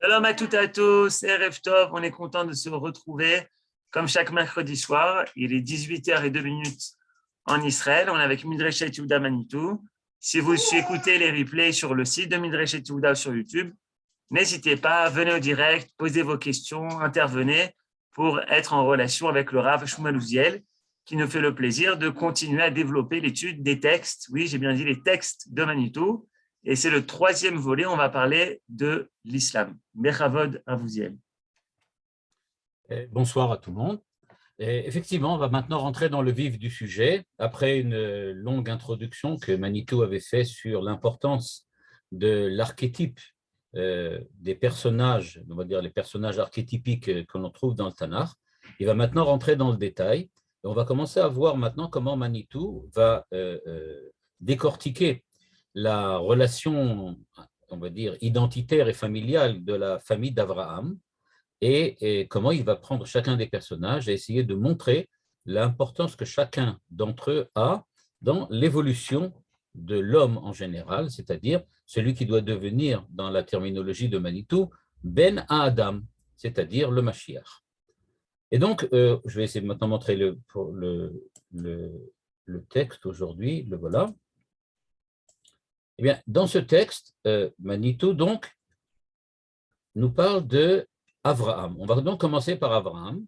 Shalom à toutes et à tous, Erev Tov, on est content de se retrouver comme chaque mercredi soir. Il est 18h02 en Israël, on est avec Midreshet Yehuda Manitou. Si vous écoutez les replays sur le site de Midreshet Yehuda ou sur YouTube, n'hésitez pas, venez au direct, posez vos questions, intervenez pour être en relation avec le Rav Shmuel Uziel, qui nous fait le plaisir de continuer à développer l'étude des textes. Oui, j'ai bien dit les textes de Manitou. Et c'est le troisième volet, on va parler de l'islam. Bechavod Avouziel. Bonsoir à tout le monde. Et effectivement, on va maintenant rentrer dans le vif du sujet. Après une longue introduction que Manitou avait fait sur l'importance de l'archétype des personnages, on va dire les personnages archétypiques que l'on trouve dans le Tanakh, il va maintenant rentrer dans le détail. Et on va commencer à voir maintenant comment Manitou va décortiquer la relation, on va dire, identitaire et familiale de la famille d'Abraham, et comment il va prendre chacun des personnages et essayer de montrer l'importance que chacun d'entre eux a dans l'évolution de l'homme en général, c'est-à-dire celui qui doit devenir, dans la terminologie de Manitou, Ben Adam, c'est-à-dire le Mashiach. Et donc, je vais essayer de maintenant montrer le texte aujourd'hui, le voilà. Eh bien, dans ce texte, Manitou, donc, nous parle de Abraham. On va donc commencer par Abraham.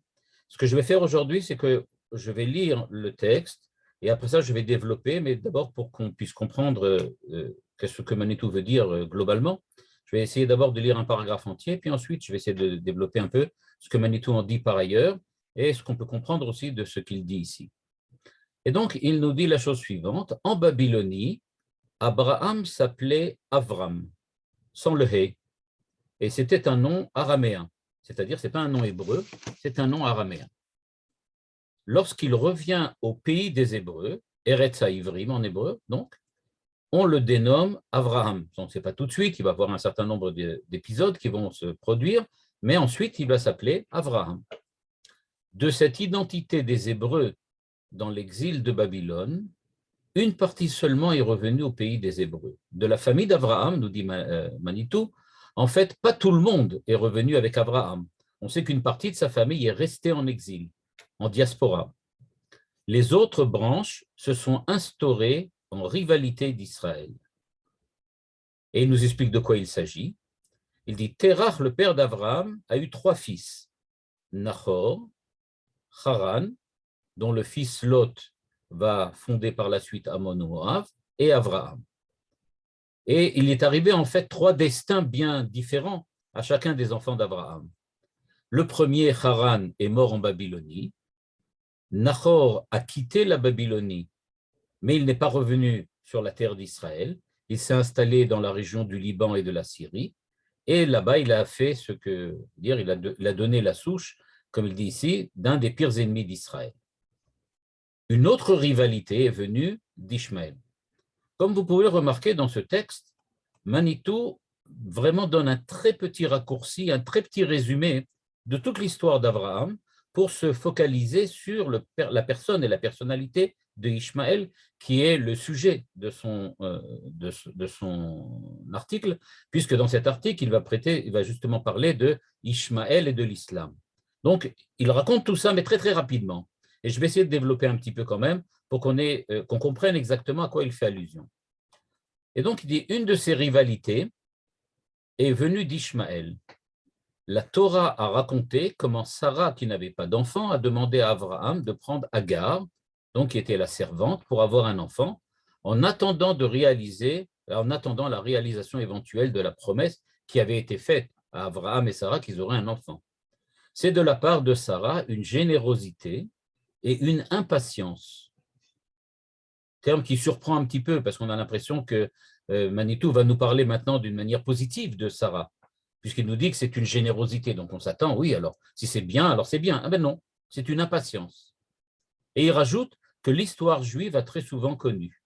Ce que je vais faire aujourd'hui, c'est que je vais lire le texte et après ça, je vais développer, mais d'abord pour qu'on puisse comprendre ce que Manitou veut dire globalement, je vais essayer d'abord de lire un paragraphe entier, puis ensuite, je vais essayer de développer un peu ce que Manitou en dit par ailleurs et ce qu'on peut comprendre aussi de ce qu'il dit ici. Et donc, il nous dit la chose suivante. En Babylonie, Abraham s'appelait Avram, sans le hé, et c'était un nom araméen, c'est-à-dire ce n'est pas un nom hébreu, c'est un nom araméen. Lorsqu'il revient au pays des Hébreux, Eretz Haïvrim en hébreu, donc, on le dénomme Avraham. On ne sait pas tout de suite, il va y avoir un certain nombre d'épisodes qui vont se produire, mais ensuite il va s'appeler Avraham. De cette identité des Hébreux dans l'exil de Babylone, une partie seulement est revenue au pays des Hébreux. De la famille d'Avraham, nous dit Manitou, en fait, pas tout le monde est revenu avec Abraham. On sait qu'une partie de sa famille est restée en exil, en diaspora. Les autres branches se sont instaurées en rivalité d'Israël. Et il nous explique de quoi il s'agit. Il dit, Terach, le père d'Abraham, a eu 3 fils, Nahor, Haran, dont le fils Lot va fonder par la suite Amon-Moab, et Abraham. Et il est arrivé en fait 3 destins bien différents à chacun des enfants d'Abraham. Le premier, Haran, est mort en Babylonie. Nahor a quitté la Babylonie, mais il n'est pas revenu sur la terre d'Israël. Il s'est installé dans la région du Liban et de la Syrie. Et là-bas, il a fait il a donné la souche, comme il dit ici, d'un des pires ennemis d'Israël. Une autre rivalité est venue d'Ishmaël. Comme vous pouvez le remarquer dans ce texte, Manitou vraiment donne un très petit raccourci, un très petit résumé de toute l'histoire d'Abraham pour se focaliser sur la personne et la personnalité de Ishmaël, qui est le sujet de son article, puisque dans cet article, il va justement parler de Ishmaël et de l'islam. Donc, il raconte tout ça, mais très, très rapidement. Et je vais essayer de développer un petit peu quand même pour qu'on comprenne exactement à quoi il fait allusion. Et donc, il dit, une de ces rivalités est venue d'Ishmaël. La Torah a raconté comment Sarah, qui n'avait pas d'enfant, a demandé à Abraham de prendre Agar, donc qui était la servante, pour avoir un enfant, en attendant la réalisation éventuelle de la promesse qui avait été faite à Abraham et Sarah qu'ils auraient un enfant. C'est de la part de Sarah une générosité et une impatience. Terme qui surprend un petit peu parce qu'on a l'impression que Manitou va nous parler maintenant d'une manière positive de Sarah, puisqu'il nous dit que c'est une générosité. Donc on s'attend, oui, alors si c'est bien, alors c'est bien. Ah ben non, c'est une impatience. Et il rajoute que l'histoire juive a très souvent connu.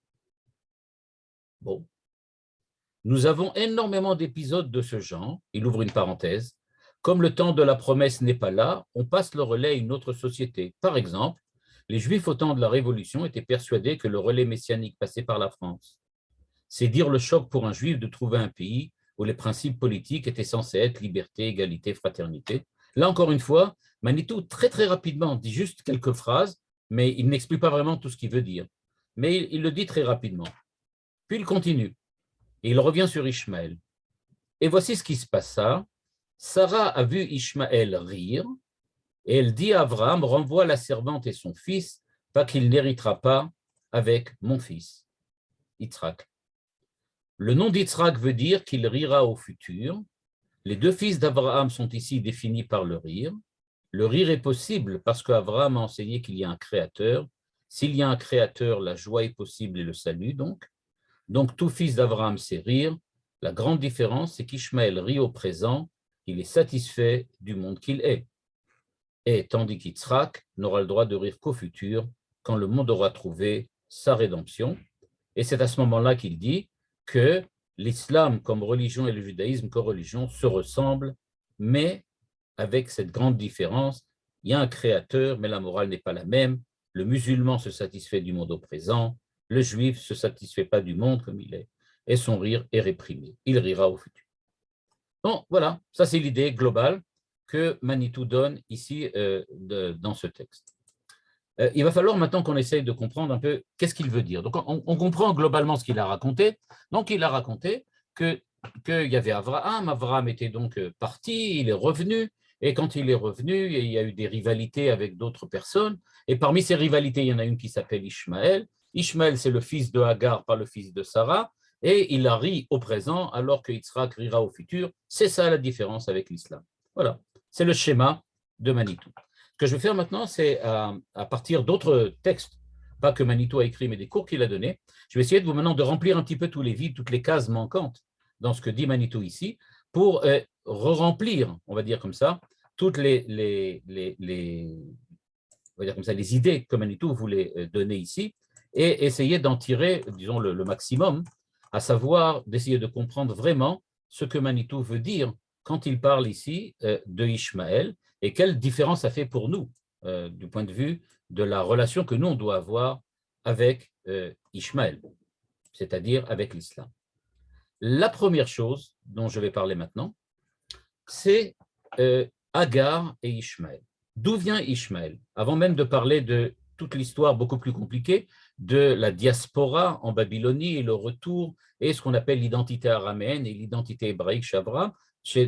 Bon. Nous avons énormément d'épisodes de ce genre, il ouvre une parenthèse. Comme le temps de la promesse n'est pas là, on passe le relais à une autre société. Par exemple, les Juifs au temps de la Révolution étaient persuadés que le relais messianique passait par la France. C'est dire le choc pour un Juif de trouver un pays où les principes politiques étaient censés être liberté, égalité, fraternité. Là, encore une fois, Manitou, très très rapidement, dit juste quelques phrases, mais il n'explique pas vraiment tout ce qu'il veut dire. Mais il le dit très rapidement. Puis il continue, et il revient sur Ishmaël. Et voici ce qui se passa. Sarah a vu Ishmaël rire, et elle dit à Abraham, renvoie la servante et son fils, pas qu'il n'héritera pas avec mon fils, Yitzhak. Le nom d'Yitzhak veut dire qu'il rira au futur. Les deux fils d'Abraham sont ici définis par le rire. Le rire est possible parce qu'Abraham a enseigné qu'il y a un créateur. S'il y a un créateur, la joie est possible et le salut donc. Donc tout fils d'Abraham sait rire. La grande différence, c'est qu'Ishmaël rit au présent, il est satisfait du monde qu'il est. Et tandis qu'Yitzhak n'aura le droit de rire qu'au futur, quand le monde aura trouvé sa rédemption. Et c'est à ce moment-là qu'il dit que l'islam comme religion et le judaïsme comme religion se ressemblent, mais avec cette grande différence, il y a un créateur, mais la morale n'est pas la même. Le musulman se satisfait du monde au présent, le juif ne se satisfait pas du monde comme il est, et son rire est réprimé. Il rira au futur. Bon, voilà, ça c'est l'idée globale que Manitou donne ici dans ce texte. Il va falloir maintenant qu'on essaye de comprendre un peu qu'est-ce qu'il veut dire. Donc, on comprend globalement ce qu'il a raconté. Donc, il a raconté qu'il y avait Abraham. Abraham était donc parti, il est revenu. Et quand il est revenu, il y a eu des rivalités avec d'autres personnes. Et parmi ces rivalités, il y en a une qui s'appelle Ishmaël. Ishmaël, c'est le fils de Hagar, pas le fils de Sarah. Et il a ri au présent, alors que Yitzhak rira au futur. C'est ça la différence avec l'islam. Voilà, c'est le schéma de Manitou. Ce que je vais faire maintenant, c'est à partir d'autres textes, pas que Manitou a écrit, mais des cours qu'il a donnés, je vais essayer de vous maintenant de remplir un petit peu tous les vides, toutes les cases manquantes dans ce que dit Manitou ici, pour re-remplir, on va dire comme ça, toutes on va dire comme ça, les idées que Manitou voulait donner ici, et essayer d'en tirer, disons, le maximum, à savoir d'essayer de comprendre vraiment ce que Manitou veut dire quand il parle ici de Ishmaël, et quelle différence ça fait pour nous, du point de vue de la relation que nous, on doit avoir avec Ishmaël, c'est-à-dire avec l'islam. La première chose dont je vais parler maintenant, c'est Hagar et Ishmaël. D'où vient Ishmaël? Avant même de parler de toute l'histoire beaucoup plus compliquée de la diaspora en Babylonie et le retour et ce qu'on appelle l'identité araméenne et l'identité hébraïque chez Abraham,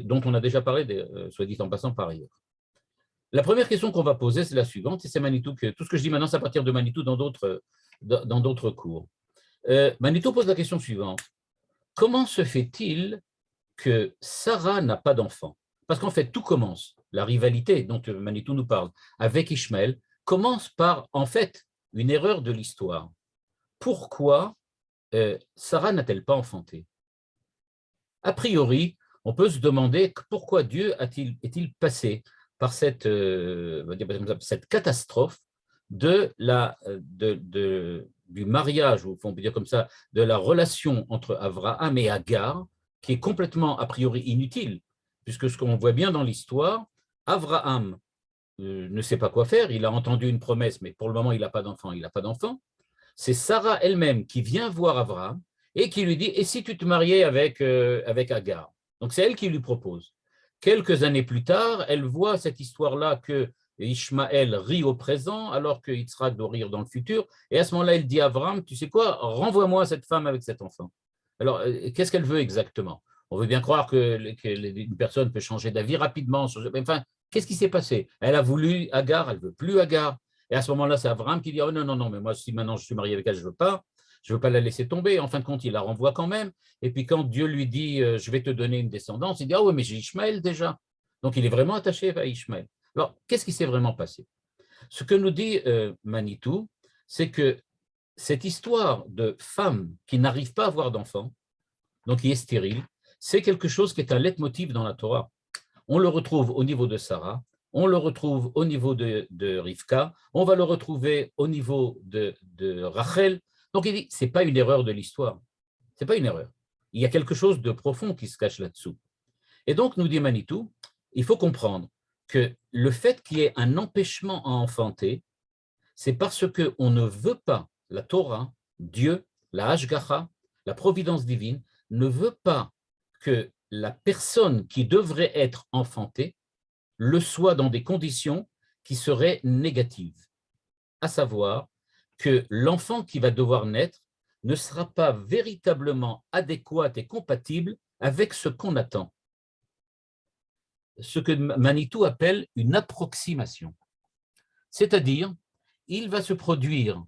dont on a déjà parlé, soit dit en passant par ailleurs. La première question qu'on va poser, c'est la suivante, et c'est Manitou, tout ce que je dis maintenant, c'est à partir de Manitou dans d'autres cours. Manitou pose la question suivante. Comment se fait-il que Sarah n'a pas d'enfant? Parce qu'en fait, tout commence, la rivalité dont Manitou nous parle, avec Ishmaël, commence par, en fait, une erreur de l'histoire. Pourquoi Sarah n'a-t-elle pas enfanté? A priori, on peut se demander pourquoi Dieu est-il passé par cette catastrophe du mariage, ou on peut dire comme ça, de la relation entre Abraham et Hagar, qui est complètement a priori inutile, puisque ce qu'on voit bien dans l'histoire, Abraham ne sait pas quoi faire, il a entendu une promesse, mais pour le moment il n'a pas d'enfant, c'est Sarah elle-même qui vient voir Abraham et qui lui dit « Et si tu te mariais avec Hagar ?» Donc c'est elle qui lui propose. Quelques années plus tard, elle voit cette histoire-là que Ishmaël rit au présent alors que Yitzhak doit rire dans le futur. Et à ce moment-là, elle dit à Abraham, tu sais quoi, renvoie-moi cette femme avec cet enfant. Alors, qu'est-ce qu'elle veut exactement? On veut bien croire qu'une personne peut changer d'avis rapidement. Enfin, qu'est-ce qui s'est passé? Elle a voulu Hagar, elle ne veut plus Hagar. Et à ce moment-là, c'est Abraham qui dit, oh non, non, non, mais moi, si maintenant je suis marié avec elle, je ne veux pas la laisser tomber. En fin de compte, il la renvoie quand même. Et puis quand Dieu lui dit, je vais te donner une descendance, il dit, ah oui, mais j'ai Ishmaël déjà. Donc il est vraiment attaché à Ishmaël. Alors, qu'est-ce qui s'est vraiment passé? Ce que nous dit Manitou, c'est que cette histoire de femme qui n'arrive pas à avoir d'enfant, donc qui est stérile, c'est quelque chose qui est un leitmotiv dans la Torah. On le retrouve au niveau de Sarah, on le retrouve au niveau de Rivka, on va le retrouver au niveau de Rachel. Donc il dit, ce n'est pas une erreur de l'histoire, ce n'est pas une erreur. Il y a quelque chose de profond qui se cache là-dessous. Et donc, nous dit Manitou, il faut comprendre que le fait qu'il y ait un empêchement à enfanter, c'est parce qu'on ne veut pas, la Torah, Dieu, la Hashgacha, la providence divine, ne veut pas que la personne qui devrait être enfantée le soit dans des conditions qui seraient négatives, à savoir que l'enfant qui va devoir naître ne sera pas véritablement adéquat et compatible avec ce qu'on attend. Ce que Manitou appelle une approximation. C'est-à-dire, il va se produire,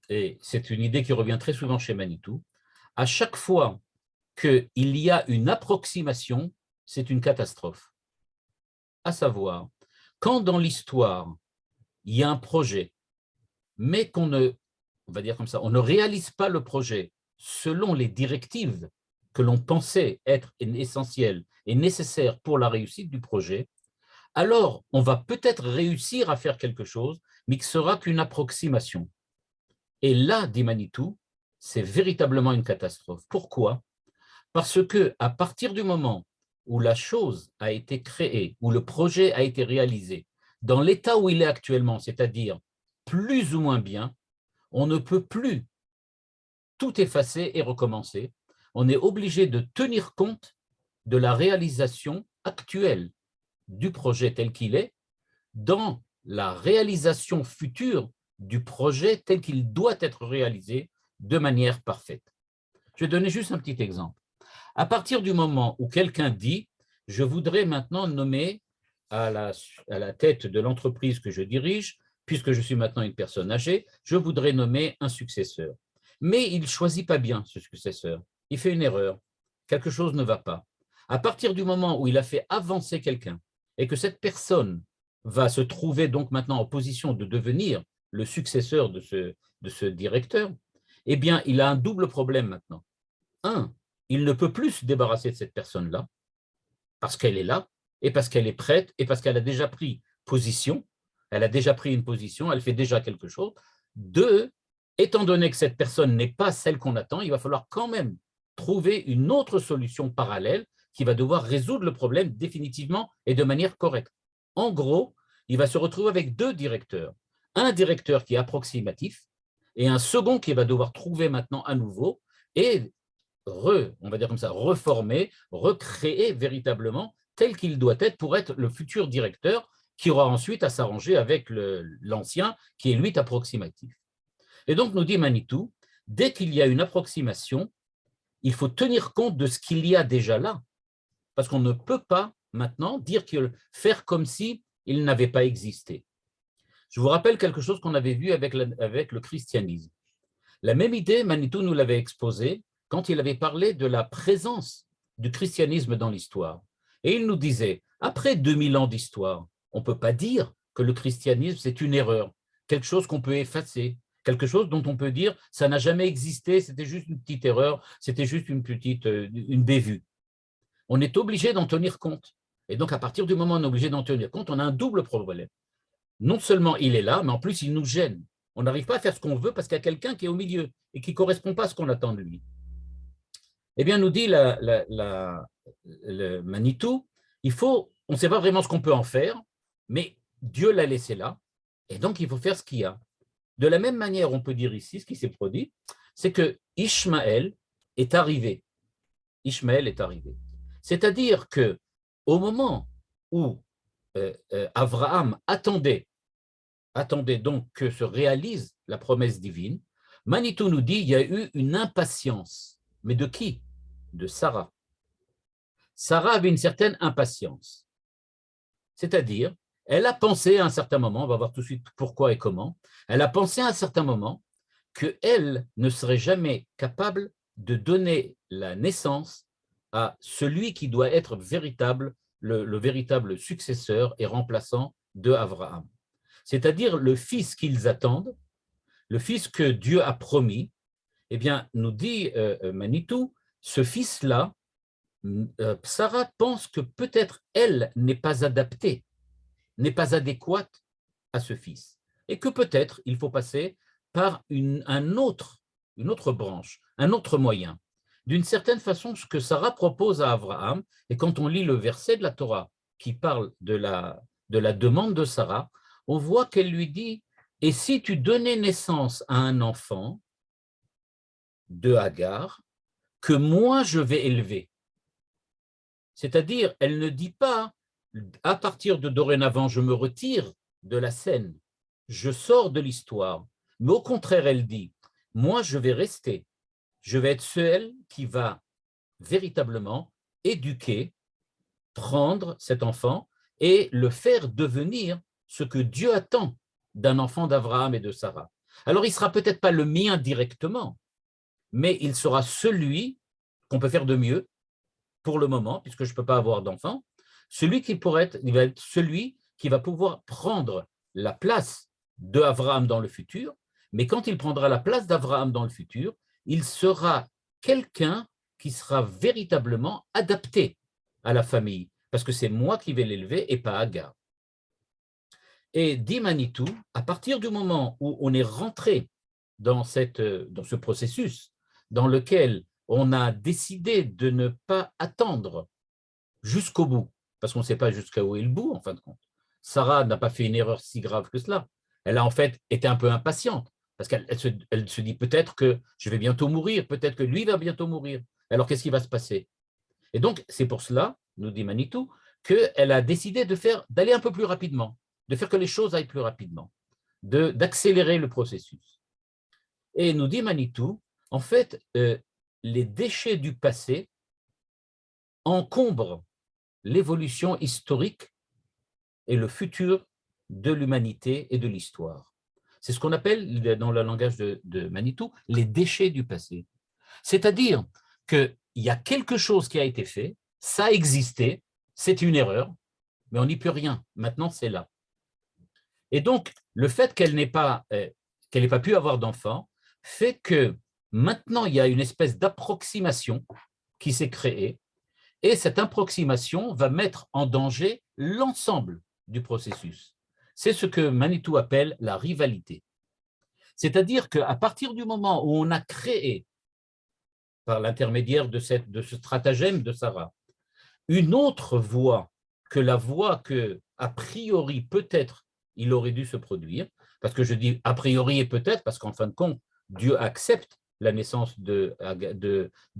et c'est une idée qui revient très souvent chez Manitou, à chaque fois qu'il y a une approximation, c'est une catastrophe. À savoir, quand dans l'histoire, il y a un projet, mais qu'on ne, on va dire comme ça, on ne réalise pas le projet selon les directives que l'on pensait être essentielles et nécessaires pour la réussite du projet, alors on va peut-être réussir à faire quelque chose, mais qui sera qu'une approximation. Et là, dit Manitou, c'est véritablement une catastrophe. Pourquoi? Parce que à partir du moment où la chose a été créée, où le projet a été réalisé, dans l'état où il est actuellement, c'est-à-dire plus ou moins bien, on ne peut plus tout effacer et recommencer. On est obligé de tenir compte de la réalisation actuelle du projet tel qu'il est dans la réalisation future du projet tel qu'il doit être réalisé de manière parfaite. Je vais donner juste un petit exemple. À partir du moment où quelqu'un dit « je voudrais maintenant nommer à la tête de l'entreprise que je dirige, puisque je suis maintenant une personne âgée, je voudrais nommer un successeur. » Mais il ne choisit pas bien ce successeur. Il fait une erreur. Quelque chose ne va pas. À partir du moment où il a fait avancer quelqu'un et que cette personne va se trouver donc maintenant en position de devenir le successeur de ce directeur, eh bien, il a un double problème maintenant. Un, il ne peut plus se débarrasser de cette personne-là, parce qu'elle est là, et parce qu'elle est prête, et parce qu'elle a déjà pris position, elle a déjà pris une position, elle fait déjà quelque chose. Deux, étant donné que cette personne n'est pas celle qu'on attend, il va falloir quand même trouver une autre solution parallèle qui va devoir résoudre le problème définitivement et de manière correcte. En gros, il va se retrouver avec deux directeurs. Un directeur qui est approximatif et un second qui va devoir trouver maintenant à nouveau et on va dire comme ça, reformer, recréer véritablement tel qu'il doit être pour être le futur directeur qui aura ensuite à s'arranger avec l'ancien qui est lui approximatif. Et donc nous dit Manitou, dès qu'il y a une approximation, il faut tenir compte de ce qu'il y a déjà là, parce qu'on ne peut pas maintenant dire faire comme si il n'avait pas existé. Je vous rappelle quelque chose qu'on avait vu avec le christianisme. La même idée, Manitou nous l'avait exposée quand il avait parlé de la présence du christianisme dans l'histoire. Et il nous disait, après 2000 ans d'histoire, on ne peut pas dire que le christianisme, c'est une erreur, quelque chose qu'on peut effacer, quelque chose dont on peut dire, ça n'a jamais existé, c'était juste une petite erreur, c'était juste une bévue. On est obligé d'en tenir compte. Et donc, à partir du moment où on est obligé d'en tenir compte, on a un double problème. Non seulement il est là, mais en plus, il nous gêne. On n'arrive pas à faire ce qu'on veut parce qu'il y a quelqu'un qui est au milieu et qui ne correspond pas à ce qu'on attend de lui. Eh bien, nous dit le Manitou, on ne sait pas vraiment ce qu'on peut en faire, mais Dieu l'a laissé là, et donc il faut faire ce qu'il y a. De la même manière, on peut dire ici, ce qui s'est produit, c'est que Ishmaël est arrivé. Ishmaël est arrivé. C'est-à-dire que au moment où Abraham attendait donc que se réalise la promesse divine, Manitou nous dit qu'il y a eu une impatience. Mais de qui? De Sarah. Sarah avait une certaine impatience. C'est-à-dire, elle a pensé à un certain moment, on va voir tout de suite pourquoi et comment, elle a pensé à un certain moment qu'elle ne serait jamais capable de donner la naissance à celui qui doit être le véritable successeur et remplaçant de Abraham. C'est-à-dire le fils qu'ils attendent, le fils que Dieu a promis, eh bien, nous dit Manitou, ce fils-là, Sarah pense que peut-être elle n'est pas adaptée, n'est pas adéquate à ce fils, et que peut-être il faut passer par une autre branche, un autre moyen. D'une certaine façon, ce que Sarah propose à Abraham, et quand on lit le verset de la Torah qui parle de la demande de Sarah, on voit qu'elle lui dit « Et si tu donnais naissance à un enfant de Hagar, que moi je vais élever ?» C'est-à-dire, elle ne dit pas, à partir de dorénavant, je me retire de la scène, je sors de l'histoire. Mais au contraire, elle dit, moi, je vais rester. Je vais être celle qui va véritablement éduquer, prendre cet enfant et le faire devenir ce que Dieu attend d'un enfant d'Abraham et de Sarah. Alors, il ne sera peut-être pas le mien directement, mais il sera celui qu'on peut faire de mieux pour le moment, puisque je ne peux pas avoir d'enfant, celui qui pourrait être, il va être celui qui va pouvoir prendre la place d'Abraham dans le futur, mais quand il prendra la place d'Abraham dans le futur, il sera quelqu'un qui sera véritablement adapté à la famille, parce que c'est moi qui vais l'élever et pas Agar. Et dit Manitou, à partir du moment où on est rentré dans ce processus dans lequel on a décidé de ne pas attendre jusqu'au bout, parce qu'on ne sait pas jusqu'où est le bout, en fin de compte. Sarah n'a pas fait une erreur si grave que cela. Elle a en fait été un peu impatiente, parce qu'elle se dit peut-être que je vais bientôt mourir, peut-être que lui va bientôt mourir. Alors, qu'est-ce qui va se passer? Et donc, c'est pour cela, nous dit Manitou, qu'elle a décidé d'aller un peu plus rapidement, de faire que les choses aillent plus rapidement, d'accélérer le processus. Et nous dit Manitou, en fait, les déchets du passé encombrent l'évolution historique et le futur de l'humanité et de l'histoire. C'est ce qu'on appelle, dans le langage de Manitou, les déchets du passé. C'est-à-dire qu'il y a quelque chose qui a été fait, ça a existé, c'est une erreur, mais on n'y peut rien. Maintenant, c'est là. Et donc, le fait qu'elle n'ait pas pu avoir d'enfant fait que maintenant, il y a une espèce d'approximation qui s'est créée, et cette approximation va mettre en danger l'ensemble du processus. C'est ce que Manitou appelle la rivalité. C'est-à-dire qu'à partir du moment où on a créé, par l'intermédiaire de ce stratagème de Sarah, une autre voie que la voie que, a priori, peut-être, il aurait dû se produire, parce que je dis a priori et peut-être, parce qu'en fin de compte, Dieu accepte la naissance de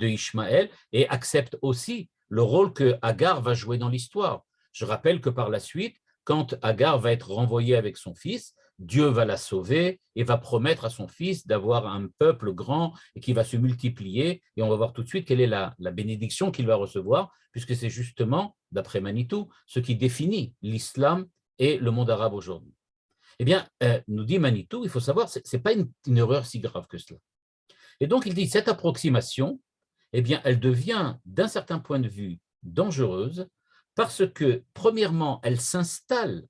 Ishmaël et accepte aussi le rôle que Agar va jouer dans l'histoire. Je rappelle que par la suite, quand Agar va être renvoyée avec son fils, Dieu va la sauver et va promettre à son fils d'avoir un peuple grand et qui va se multiplier. Et on va voir tout de suite quelle est la bénédiction qu'il va recevoir, puisque c'est justement, d'après Manitou, ce qui définit l'islam et le monde arabe aujourd'hui. Eh bien, nous dit Manitou, il faut savoir, ce n'est pas une erreur si grave que cela. Et donc, il dit, cette approximation, eh bien, elle devient, d'un certain point de vue, dangereuse, parce que, premièrement, elle s'installe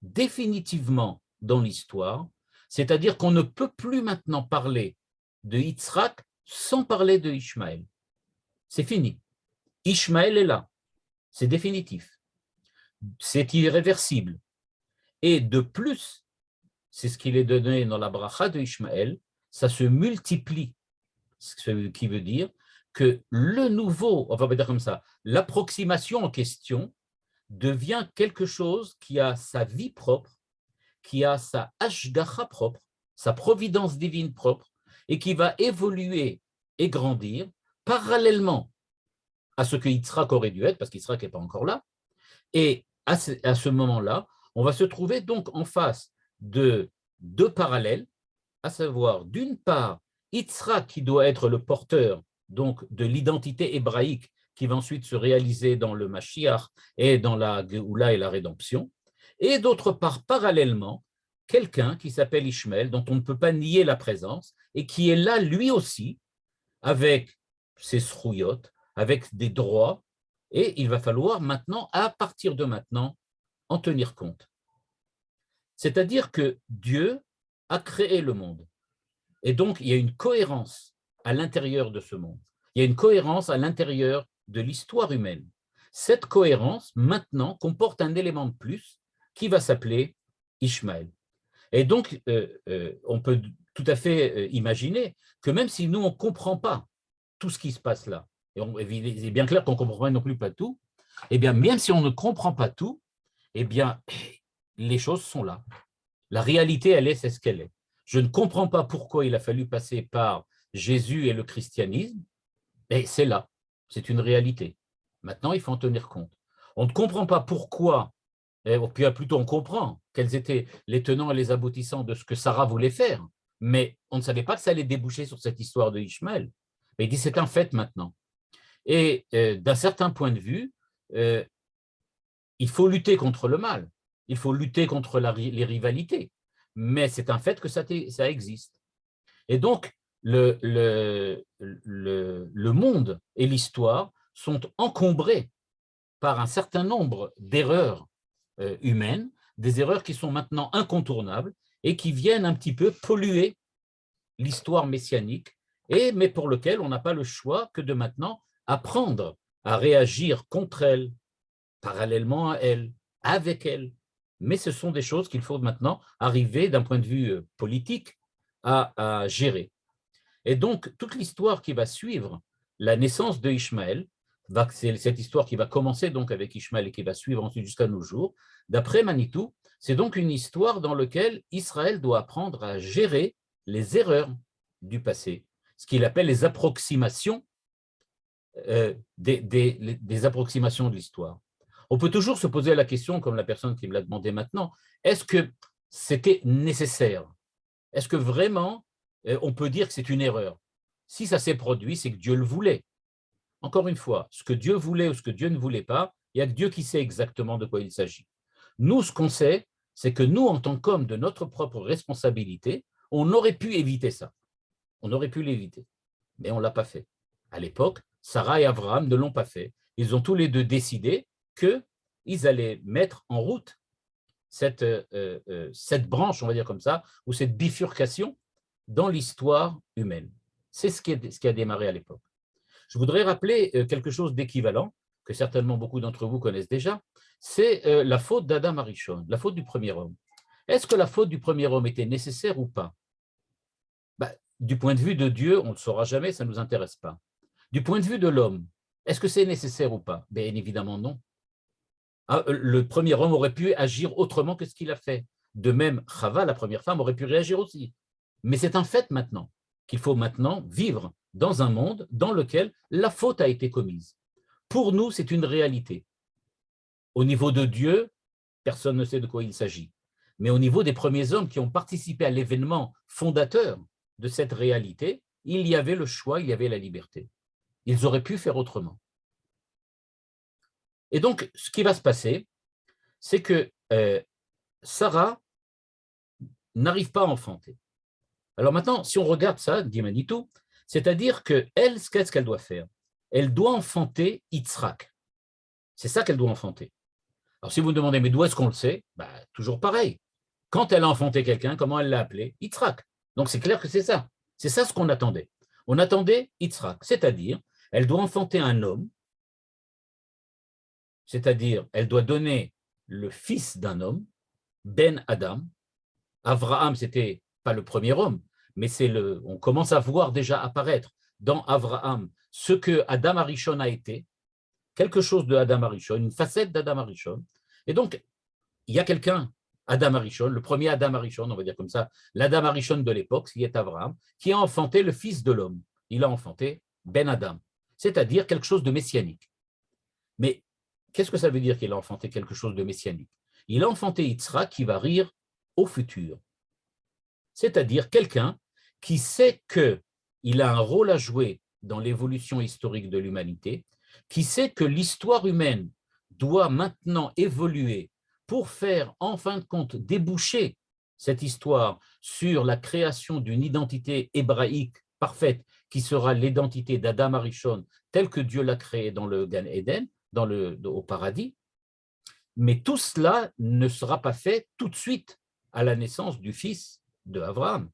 définitivement dans l'histoire, c'est-à-dire qu'on ne peut plus maintenant parler de Yitzhak sans parler de Ishmaël. C'est fini. Ishmaël est là. C'est définitif. C'est irréversible. Et de plus, c'est ce qu'il est donné dans la bracha de Ishmaël, ça se multiplie, ce qui veut dire que le nouveau, on va dire comme ça, l'approximation en question devient quelque chose qui a sa vie propre, qui a sa hashgacha propre, sa providence divine propre, et qui va évoluer et grandir parallèlement à ce que Yitzhak aurait dû être, parce qu'Yitzhak n'est pas encore là. Et à ce moment-là, on va se trouver donc en face de deux parallèles, à savoir, d'une part, Yitzhak qui doit être le porteur donc de l'identité hébraïque qui va ensuite se réaliser dans le Mashiach et dans la Géoula et la rédemption, et d'autre part, parallèlement, quelqu'un qui s'appelle Ishmaël, dont on ne peut pas nier la présence, et qui est là lui aussi, avec ses srouillottes, avec des droits, et il va falloir maintenant, à partir de maintenant, en tenir compte. C'est-à-dire que Dieu a créé le monde, et donc il y a une cohérence à l'intérieur de ce monde. Il y a une cohérence à l'intérieur de l'histoire humaine. Cette cohérence, maintenant, comporte un élément de plus qui va s'appeler Ishmaël. Et donc, on peut tout à fait imaginer que même si nous, on ne comprend pas tout ce qui se passe là, et il est bien clair qu'on ne comprend pas non plus pas tout, eh bien, même si on ne comprend pas tout, eh bien, les choses sont là. La réalité, c'est ce qu'elle est. Je ne comprends pas pourquoi il a fallu passer par Jésus et le christianisme, mais c'est là, c'est une réalité. Maintenant, il faut en tenir compte. On ne comprend pas pourquoi, ou puis plutôt on comprend quels étaient les tenants et les aboutissants de ce que Sarah voulait faire, mais on ne savait pas que ça allait déboucher sur cette histoire de Ishmaël. Mais il dit c'est un fait maintenant. Et d'un certain point de vue, il faut lutter contre le mal, il faut lutter contre les rivalités, mais c'est un fait que ça existe. Et donc, le monde et l'histoire sont encombrés par un certain nombre d'erreurs humaines, des erreurs qui sont maintenant incontournables et qui viennent un petit peu polluer l'histoire messianique, mais pour lequel on n'a pas le choix que de maintenant apprendre à réagir contre elle, parallèlement à elle, avec elle. Mais ce sont des choses qu'il faut maintenant arriver d'un point de vue politique à gérer. Et donc, toute l'histoire qui va suivre la naissance de Ishmaël, c'est cette histoire qui va commencer donc avec Ishmaël et qui va suivre ensuite jusqu'à nos jours, d'après Manitou, c'est donc une histoire dans laquelle Israël doit apprendre à gérer les erreurs du passé, ce qu'il appelle les approximations, des approximations de l'histoire. On peut toujours se poser la question, comme la personne qui me l'a demandé maintenant, est-ce que c'était nécessaire? Est-ce que vraiment on peut dire que c'est une erreur? Si ça s'est produit, c'est que Dieu le voulait. Encore une fois, ce que Dieu voulait ou ce que Dieu ne voulait pas, il n'y a que Dieu qui sait exactement de quoi il s'agit. Nous, ce qu'on sait, c'est que nous, en tant qu'hommes, de notre propre responsabilité, on aurait pu éviter ça. On aurait pu l'éviter, mais on ne l'a pas fait. À l'époque, Sarah et Abraham ne l'ont pas fait. Ils ont tous les deux décidé qu'ils allaient mettre en route cette branche, on va dire comme ça, ou cette bifurcation dans l'histoire humaine. C'est ce qui a démarré à l'époque. Je voudrais rappeler quelque chose d'équivalent, que certainement beaucoup d'entre vous connaissent déjà, c'est la faute d'Adam Arishon, la faute du premier homme. Est-ce que la faute du premier homme était nécessaire ou pas? Du point de vue de Dieu, on ne le saura jamais, ça ne nous intéresse pas. Du point de vue de l'homme, est-ce que c'est nécessaire ou pas? Bien évidemment non. Le premier homme aurait pu agir autrement que ce qu'il a fait. De même, Chava, la première femme, aurait pu réagir aussi. Mais c'est un fait maintenant, qu'il faut maintenant vivre dans un monde dans lequel la faute a été commise. Pour nous, c'est une réalité. Au niveau de Dieu, personne ne sait de quoi il s'agit. Mais au niveau des premiers hommes qui ont participé à l'événement fondateur de cette réalité, il y avait le choix, il y avait la liberté. Ils auraient pu faire autrement. Et donc, ce qui va se passer, c'est que Sarah n'arrive pas à enfanter. Alors maintenant, si on regarde ça, dit Manitou, c'est-à-dire qu'elle, qu'est-ce qu'elle doit faire? Elle doit enfanter Yitzhak. C'est ça qu'elle doit enfanter. Alors si vous me demandez, mais d'où est-ce qu'on le sait? Toujours pareil. Quand elle a enfanté quelqu'un, comment elle l'a appelé? Yitzhak. Donc c'est clair que c'est ça. C'est ça ce qu'on attendait. On attendait Yitzhak, c'est-à-dire, elle doit enfanter un homme, c'est-à-dire, elle doit donner le fils d'un homme, Ben Adam. Avraham, c'était pas le premier homme, mais on commence à voir déjà apparaître dans Avraham ce que Adam Arishon a été, quelque chose de Adam Arishon, une facette d'Adam Arishon. Et donc, il y a quelqu'un, Adam Arishon, le premier Adam Arishon, on va dire comme ça, l'Adam Arishon de l'époque, qui est Avraham, qui a enfanté le fils de l'homme. Il a enfanté Ben Adam, c'est-à-dire quelque chose de messianique. Mais qu'est-ce que ça veut dire qu'il a enfanté quelque chose de messianique? Il a enfanté Yitzhak qui va rire au futur. C'est-à-dire quelqu'un qui sait qu'il a un rôle à jouer dans l'évolution historique de l'humanité, qui sait que l'histoire humaine doit maintenant évoluer pour faire, en fin de compte, déboucher cette histoire sur la création d'une identité hébraïque parfaite qui sera l'identité d'Adam Arishon telle que Dieu l'a créée dans le Gan Eden, au paradis. Mais tout cela ne sera pas fait tout de suite à la naissance du fils de Abraham.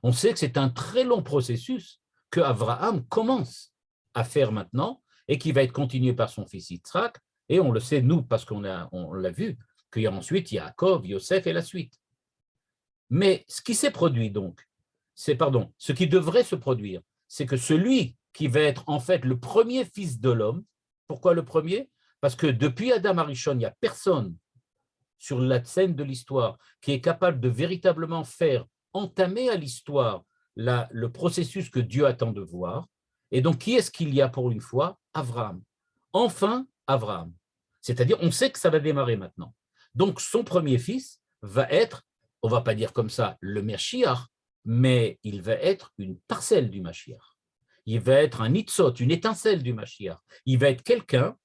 On sait que c'est un très long processus que Abraham commence à faire maintenant et qui va être continué par son fils Yitzhak. Et on le sait, nous, parce qu'on l'a vu, qu'il y a ensuite Yaakov, Yosef et la suite. Mais ce qui s'est produit donc, ce qui devrait se produire, c'est que celui qui va être en fait le premier fils de l'homme, pourquoi le premier? Parce que depuis Adam Arishon, il n'y a personne sur la scène de l'histoire qui est capable de véritablement faire entamer à l'histoire le processus que Dieu attend de voir. Et donc, qui est-ce qu'il y a pour une fois? Abraham. enfin Abraham. C'est-à-dire, on sait que ça va démarrer maintenant. Donc, son premier fils va être, on ne va pas dire comme ça, le Mashiach, mais il va être une parcelle du Mashiach. Il va être un nitzot, une étincelle du Mashiach. Il va être quelqu'un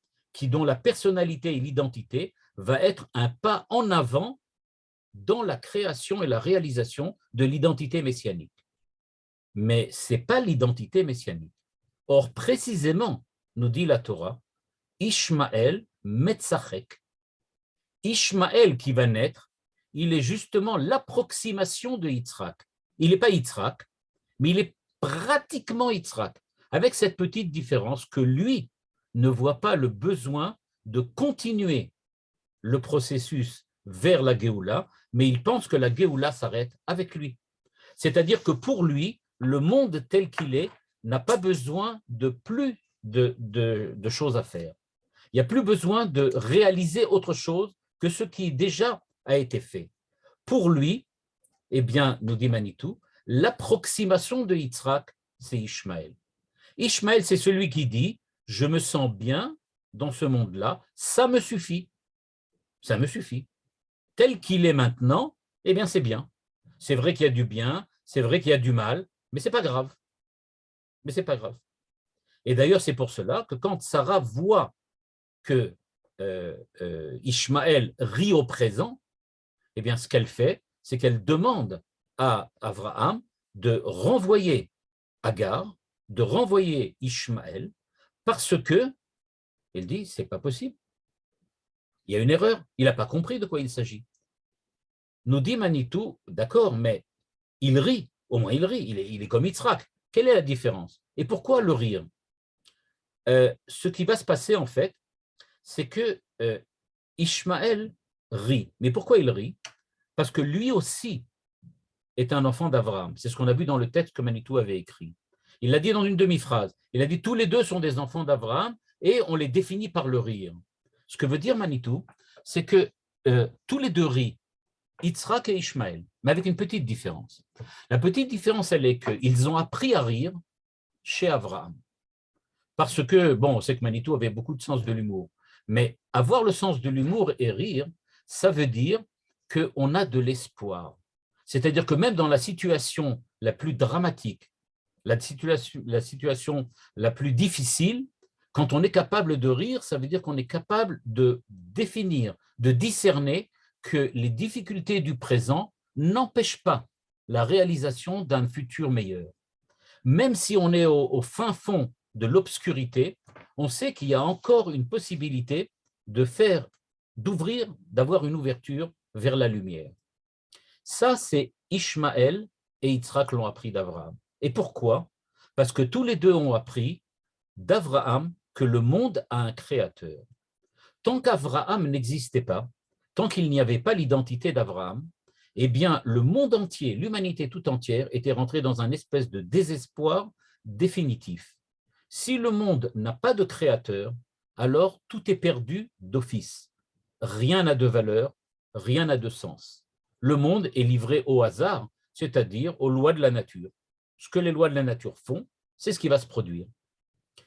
dont la personnalité et l'identité va être un pas en avant dans la création et la réalisation de l'identité messianique. Mais ce n'est pas l'identité messianique. Or, précisément, nous dit la Torah, Ishmaël Metzachek. Ishmaël qui va naître, il est justement l'approximation de Yitzhak. Il n'est pas Yitzhak, mais il est pratiquement Yitzhak, avec cette petite différence que lui ne voit pas le besoin de continuer le processus vers la Géoula, mais il pense que la Géoula s'arrête avec lui. C'est-à-dire que pour lui, le monde tel qu'il est n'a pas besoin de plus de choses à faire. Il n'y a plus besoin de réaliser autre chose que ce qui déjà a été fait. Pour lui, eh bien, nous dit Manitou, l'approximation de Yitzhak, c'est Ishmaël. Ishmaël, c'est celui qui dit « Je me sens bien dans ce monde-là, ça me suffit. Ça me suffit. Tel qu'il est maintenant, eh bien, c'est bien. C'est vrai qu'il y a du bien, c'est vrai qu'il y a du mal, mais ce n'est pas grave. Mais c'est pas grave. » Et d'ailleurs, c'est pour cela que quand Sarah voit que Ishmaël rit au présent, eh bien, ce qu'elle fait, c'est qu'elle demande à Abraham de renvoyer Agar, de renvoyer Ishmaël, parce que, il dit, c'est pas possible. Il y a une erreur, il n'a pas compris de quoi il s'agit. Nous dit Manitou, d'accord, mais il rit, au moins il rit, il est comme Yitzhak. Quelle est la différence? Et pourquoi le rire? Ce qui va se passer, en fait, c'est que Ishmaël rit. Mais pourquoi il rit? Parce que lui aussi est un enfant d'Abraham. C'est ce qu'on a vu dans le texte que Manitou avait écrit. Il l'a dit dans une demi-phrase. Il a dit tous les deux sont des enfants d'Abraham et on les définit par le rire. Ce que veut dire Manitou, c'est que tous les deux rient, Yitzhak et Ishmaël, mais avec une petite différence. La petite différence, elle est qu'ils ont appris à rire chez Abraham. Parce que, bon, on sait que Manitou avait beaucoup de sens de l'humour, mais avoir le sens de l'humour et rire, ça veut dire qu'on a de l'espoir. C'est-à-dire que même dans la situation la plus dramatique, la situation la plus difficile, quand on est capable de rire, ça veut dire qu'on est capable de définir, de discerner que les difficultés du présent n'empêchent pas la réalisation d'un futur meilleur. Même si on est au fin fond de l'obscurité, on sait qu'il y a encore une possibilité d'ouvrir, d'avoir une ouverture vers la lumière. Ça, c'est Ishmaël et Yitzhak l'ont appris d'Abraham. Et pourquoi? Parce que tous les deux ont appris d'Abraham que le monde a un créateur. Tant qu'Abraham n'existait pas, tant qu'il n'y avait pas l'identité d'Abraham, eh bien, le monde entier, l'humanité tout entière était rentrée dans un espèce de désespoir définitif. Si le monde n'a pas de créateur, alors tout est perdu d'office. Rien n'a de valeur, rien n'a de sens. Le monde est livré au hasard, c'est-à-dire aux lois de la nature. Ce que les lois de la nature font, c'est ce qui va se produire.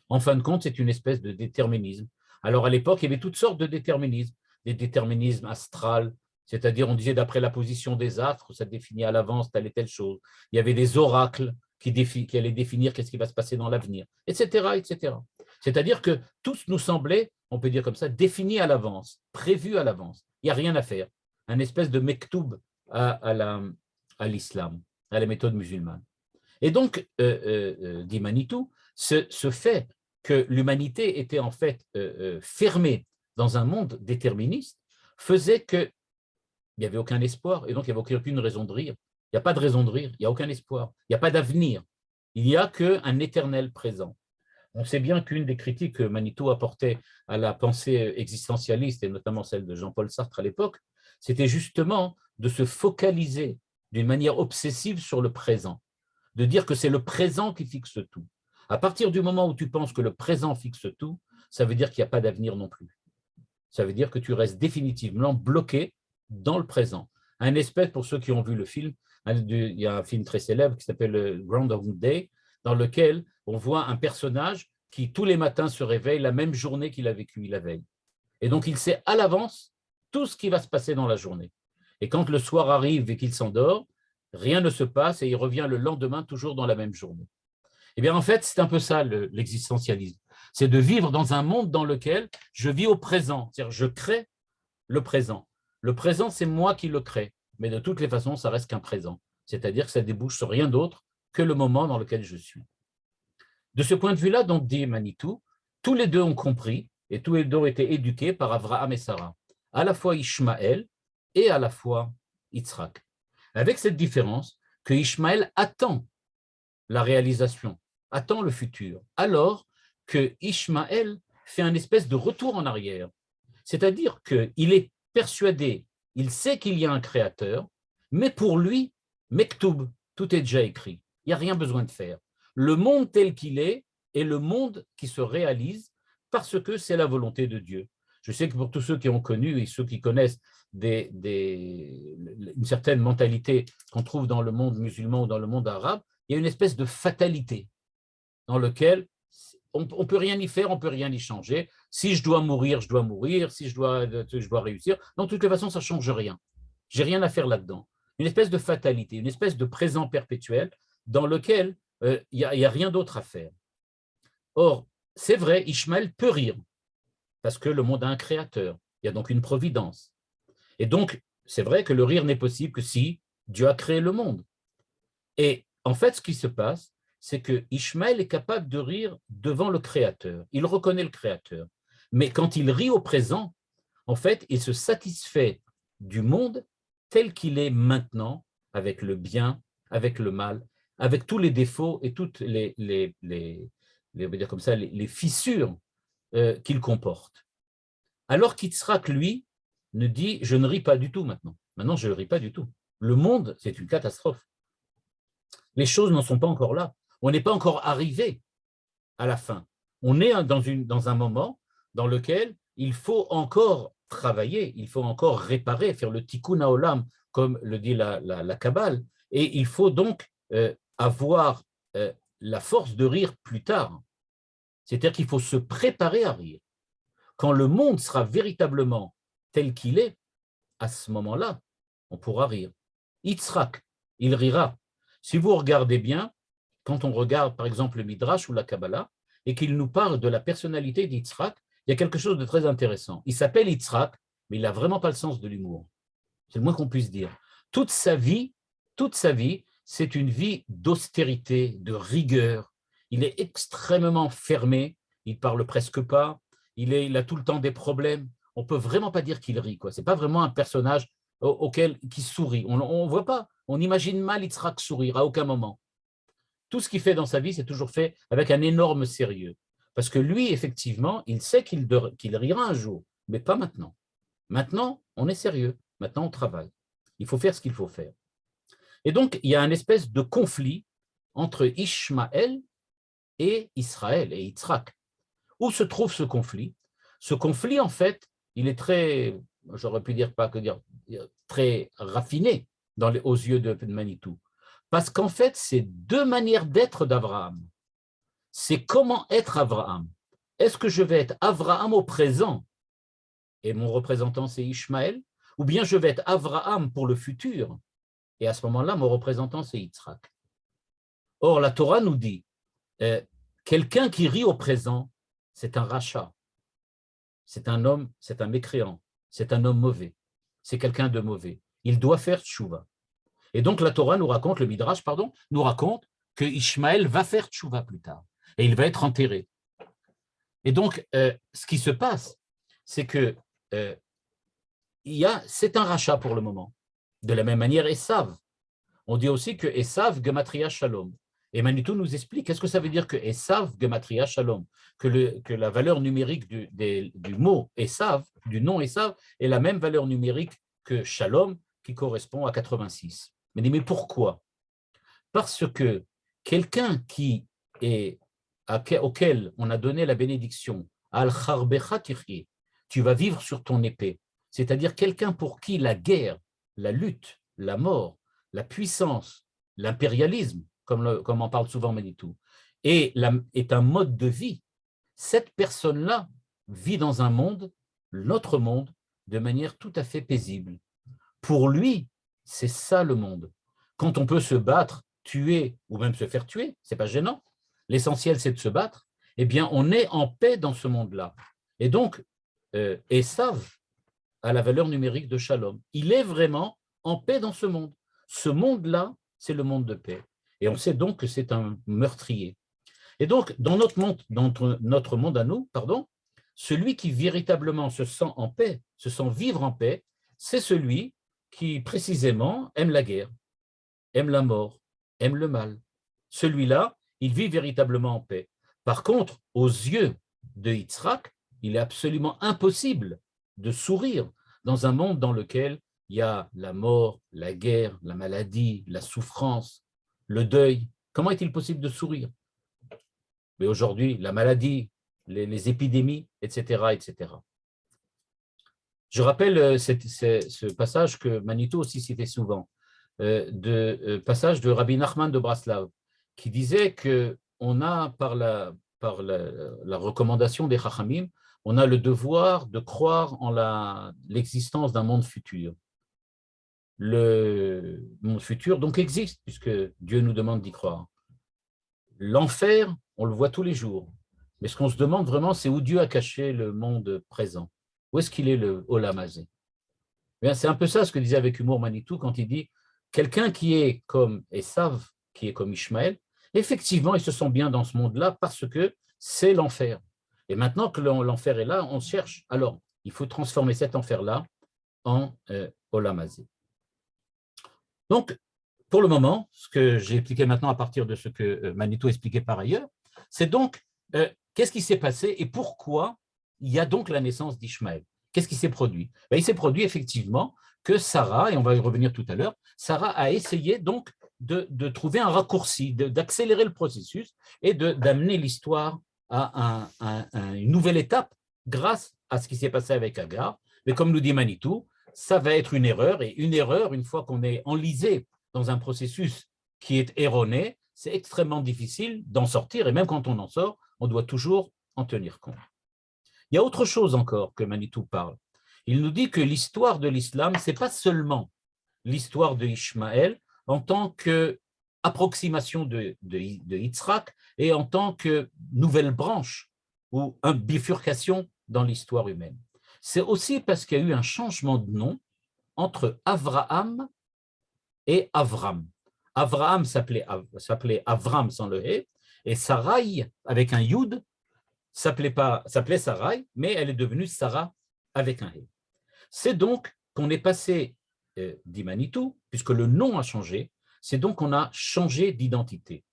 En fin de compte, c'est une espèce de déterminisme. Alors, à l'époque, il y avait toutes sortes de déterminismes. Des déterminismes astrales, c'est-à-dire on disait d'après la position des astres, ça définit à l'avance telle et telle chose. Il y avait des oracles qui allaient définir qu'est-ce qui va se passer dans l'avenir, etc., etc. C'est-à-dire que tout nous semblait, on peut dire comme ça, défini à l'avance, prévu à l'avance. Il n'y a rien à faire. Un espèce de mektoub à l'islam, à la méthode musulmane. Et donc, dit Manitou, ce fait que l'humanité était en fait fermée dans un monde déterministe faisait qu'il n'y avait aucun espoir et donc il n'y avait aucune raison de rire. Il n'y a pas de raison de rire, il n'y a aucun espoir, il n'y a pas d'avenir. Il n'y a qu'un éternel présent. On sait bien qu'une des critiques que Manitou apportait à la pensée existentialiste, et notamment celle de Jean-Paul Sartre à l'époque, c'était justement de se focaliser d'une manière obsessive sur le présent, de dire que c'est le présent qui fixe tout. À partir du moment où tu penses que le présent fixe tout, ça veut dire qu'il n'y a pas d'avenir non plus. Ça veut dire que tu restes définitivement bloqué dans le présent. Un espèce, pour ceux qui ont vu le film, il y a un film très célèbre qui s'appelle Groundhog Day, dans lequel on voit un personnage qui tous les matins se réveille la même journée qu'il a vécue la veille. Et donc, il sait à l'avance tout ce qui va se passer dans la journée. Et quand le soir arrive et qu'il s'endort, rien ne se passe et il revient le lendemain toujours dans la même journée. Eh bien, en fait, c'est un peu ça l'existentialisme. C'est de vivre dans un monde dans lequel je vis au présent, c'est-à-dire je crée le présent. Le présent, c'est moi qui le crée, mais de toutes les façons, ça reste qu'un présent. C'est-à-dire que ça débouche sur rien d'autre que le moment dans lequel je suis. De ce point de vue-là, donc, dit Manitou, tous les deux ont compris et tous les deux ont été éduqués par Abraham et Sarah, à la fois Ishmaël et à la fois Yitzhak. Avec cette différence que Ishmaël attend la réalisation, attend le futur, alors que Ishmaël fait un espèce de retour en arrière. C'est-à-dire qu'il est persuadé, il sait qu'il y a un créateur, mais pour lui, Mektoub, tout est déjà écrit. Il n'y a rien besoin de faire. Le monde tel qu'il est le monde qui se réalise parce que c'est la volonté de Dieu. Je sais que pour tous ceux qui ont connu et ceux qui connaissent une certaine mentalité qu'on trouve dans le monde musulman ou dans le monde arabe, il y a une espèce de fatalité dans laquelle on ne peut rien y faire, on ne peut rien y changer. Si je dois mourir, je dois mourir. Si je dois réussir. De toutes les façons, ça ne change rien. Je n'ai rien à faire là-dedans. Une espèce de fatalité, une espèce de présent perpétuel dans lequel il n'y a rien d'autre à faire. Or, c'est vrai, Ishmaël peut rire, parce que le monde a un créateur. Il y a donc une providence. Et donc, c'est vrai que le rire n'est possible que si Dieu a créé le monde. Et en fait, ce qui se passe, c'est que Ishmaël est capable de rire devant le Créateur. Il reconnaît le Créateur. Mais quand il rit au présent, en fait, il se satisfait du monde tel qu'il est maintenant, avec le bien, avec le mal, avec tous les défauts et toutes les fissures qu'il comporte. Alors qu'Yitzhak, lui, ne dit « je ne ris pas du tout maintenant ». Maintenant, je ne ris pas du tout. Le monde, c'est une catastrophe. Les choses n'en sont pas encore là. On n'est pas encore arrivé à la fin. On est dans un moment dans lequel il faut encore travailler, il faut encore réparer, faire le tikkun haolam, comme le dit la Kabbale, et il faut donc avoir la force de rire plus tard. C'est-à-dire qu'il faut se préparer à rire. Quand le monde sera véritablement tel qu'il est, à ce moment-là, on pourra rire. Yitzhak, il rira. Si vous regardez bien, quand on regarde par exemple le Midrash ou la Kabbalah, et qu'il nous parle de la personnalité d'Yitzhak, il y a quelque chose de très intéressant. Il s'appelle Yitzhak, mais il n'a vraiment pas le sens de l'humour. C'est le moins qu'on puisse dire. Toute sa vie, c'est une vie d'austérité, de rigueur. Il est extrêmement fermé, il parle presque pas, il a tout le temps des problèmes. On ne peut vraiment pas dire qu'il rit. Ce n'est pas vraiment un personnage qui sourit. On ne voit pas, on imagine mal Yitzhak sourire à aucun moment. Tout ce qu'il fait dans sa vie, c'est toujours fait avec un énorme sérieux. Parce que lui, effectivement, il sait qu'il rira un jour, mais pas maintenant. Maintenant, on est sérieux. Maintenant, on travaille. Il faut faire ce qu'il faut faire. Et donc, il y a une espèce de conflit entre Ishmaël et Israël et Yitzhak. Où se trouve ce conflit? Ce conflit, en fait, il est très, j'aurais pu dire pas que dire, très raffiné aux yeux de Manitou. Parce qu'en fait, c'est deux manières d'être d'Abraham. C'est comment être Abraham. Est-ce que je vais être Abraham au présent et mon représentant c'est Ishmaël, ou bien je vais être Abraham pour le futur et à ce moment-là, mon représentant c'est Yitzhak. Or, la Torah nous dit, quelqu'un qui rit au présent, c'est un rachat. C'est un homme, c'est un mécréant, c'est un homme mauvais, c'est quelqu'un de mauvais. Il doit faire tchouva. Et donc la Torah nous raconte, le Midrash, nous raconte que Ishmaël va faire tchouva plus tard et il va être enterré. Et donc, ce qui se passe, c'est que c'est un rachat pour le moment. De la même manière, Esav. On dit aussi que Esav gematria shalom. Et Manitou nous explique qu'est-ce que ça veut dire que Esav gematria shalom, que la valeur numérique du mot Esav, du nom Esav, est la même valeur numérique que shalom, qui correspond à 86. Mais pourquoi? Parce que quelqu'un auquel on a donné la bénédiction, al-charbecha tirhi, tu vas vivre sur ton épée, c'est-à-dire quelqu'un pour qui la guerre, la lutte, la mort, la puissance, l'impérialisme, comme en parle souvent Manitou, est un mode de vie, cette personne-là vit dans un monde, notre monde, de manière tout à fait paisible. Pour lui, c'est ça le monde. Quand on peut se battre, tuer ou même se faire tuer, c'est pas gênant. L'essentiel, c'est de se battre. Eh bien, on est en paix dans ce monde-là. Et donc, Esav a la valeur numérique de Shalom. Il est vraiment en paix dans ce monde. Ce monde-là, c'est le monde de paix. Et on sait donc que c'est un meurtrier. Et donc, dans notre monde à nous, celui qui véritablement se sent en paix, se sent vivre en paix, c'est celui qui précisément aime la guerre, aime la mort, aime le mal. Celui-là, il vit véritablement en paix. Par contre, aux yeux de Yitzhak, il est absolument impossible de sourire dans un monde dans lequel il y a la mort, la guerre, la maladie, la souffrance, le deuil. Comment est-il possible de sourire? Mais aujourd'hui, la maladie, les épidémies, etc., etc. Je rappelle ce passage que Manitou aussi citait souvent, passage de Rabbi Nachman de Braslav, qui disait qu'on a, par la recommandation des Chachamim, on a le devoir de croire en l'existence d'un monde futur. Le monde futur, donc, existe, puisque Dieu nous demande d'y croire. L'enfer, on le voit tous les jours. Mais ce qu'on se demande vraiment, c'est où Dieu a caché le monde présent. Où est-ce qu'il est le Olam Hazé? C'est un peu ça ce que disait avec humour Manitou quand il dit quelqu'un qui est comme Esav, qui est comme Ishmaël, effectivement, il se sent bien dans ce monde-là parce que c'est l'enfer. Et maintenant que l'enfer est là, on cherche. Alors, il faut transformer cet enfer-là en Olam Hazé. Donc, pour le moment, ce que j'ai expliqué maintenant à partir de ce que Manitou expliquait par ailleurs, c'est donc qu'est-ce qui s'est passé et pourquoi il y a donc la naissance d'Ishmaël. Qu'est-ce qui s'est produit? Il s'est produit effectivement que Sarah, et on va y revenir tout à l'heure, Sarah a essayé donc de trouver un raccourci, d'accélérer le processus et d'amener l'histoire à une nouvelle étape grâce à ce qui s'est passé avec Agar. Mais comme nous dit Manitou, ça va être une erreur, et une erreur, une fois qu'on est enlisé dans un processus qui est erroné, c'est extrêmement difficile d'en sortir, et même quand on en sort, on doit toujours en tenir compte. Il y a autre chose encore que Manitou parle. Il nous dit que l'histoire de l'islam, ce n'est pas seulement l'histoire de Ishmaël en tant qu'approximation de Yitzhak et en tant que nouvelle branche ou une bifurcation dans l'histoire humaine. C'est aussi parce qu'il y a eu un changement de nom entre Avraham et Avram. Avraham s'appelait Avram sans le hé, et Sarai, avec un yud, s'appelait Sarai, mais elle est devenue Sarah avec un hé. C'est donc qu'on est passé, dit Manitou, puisque le nom a changé, c'est donc qu'on a changé d'identité.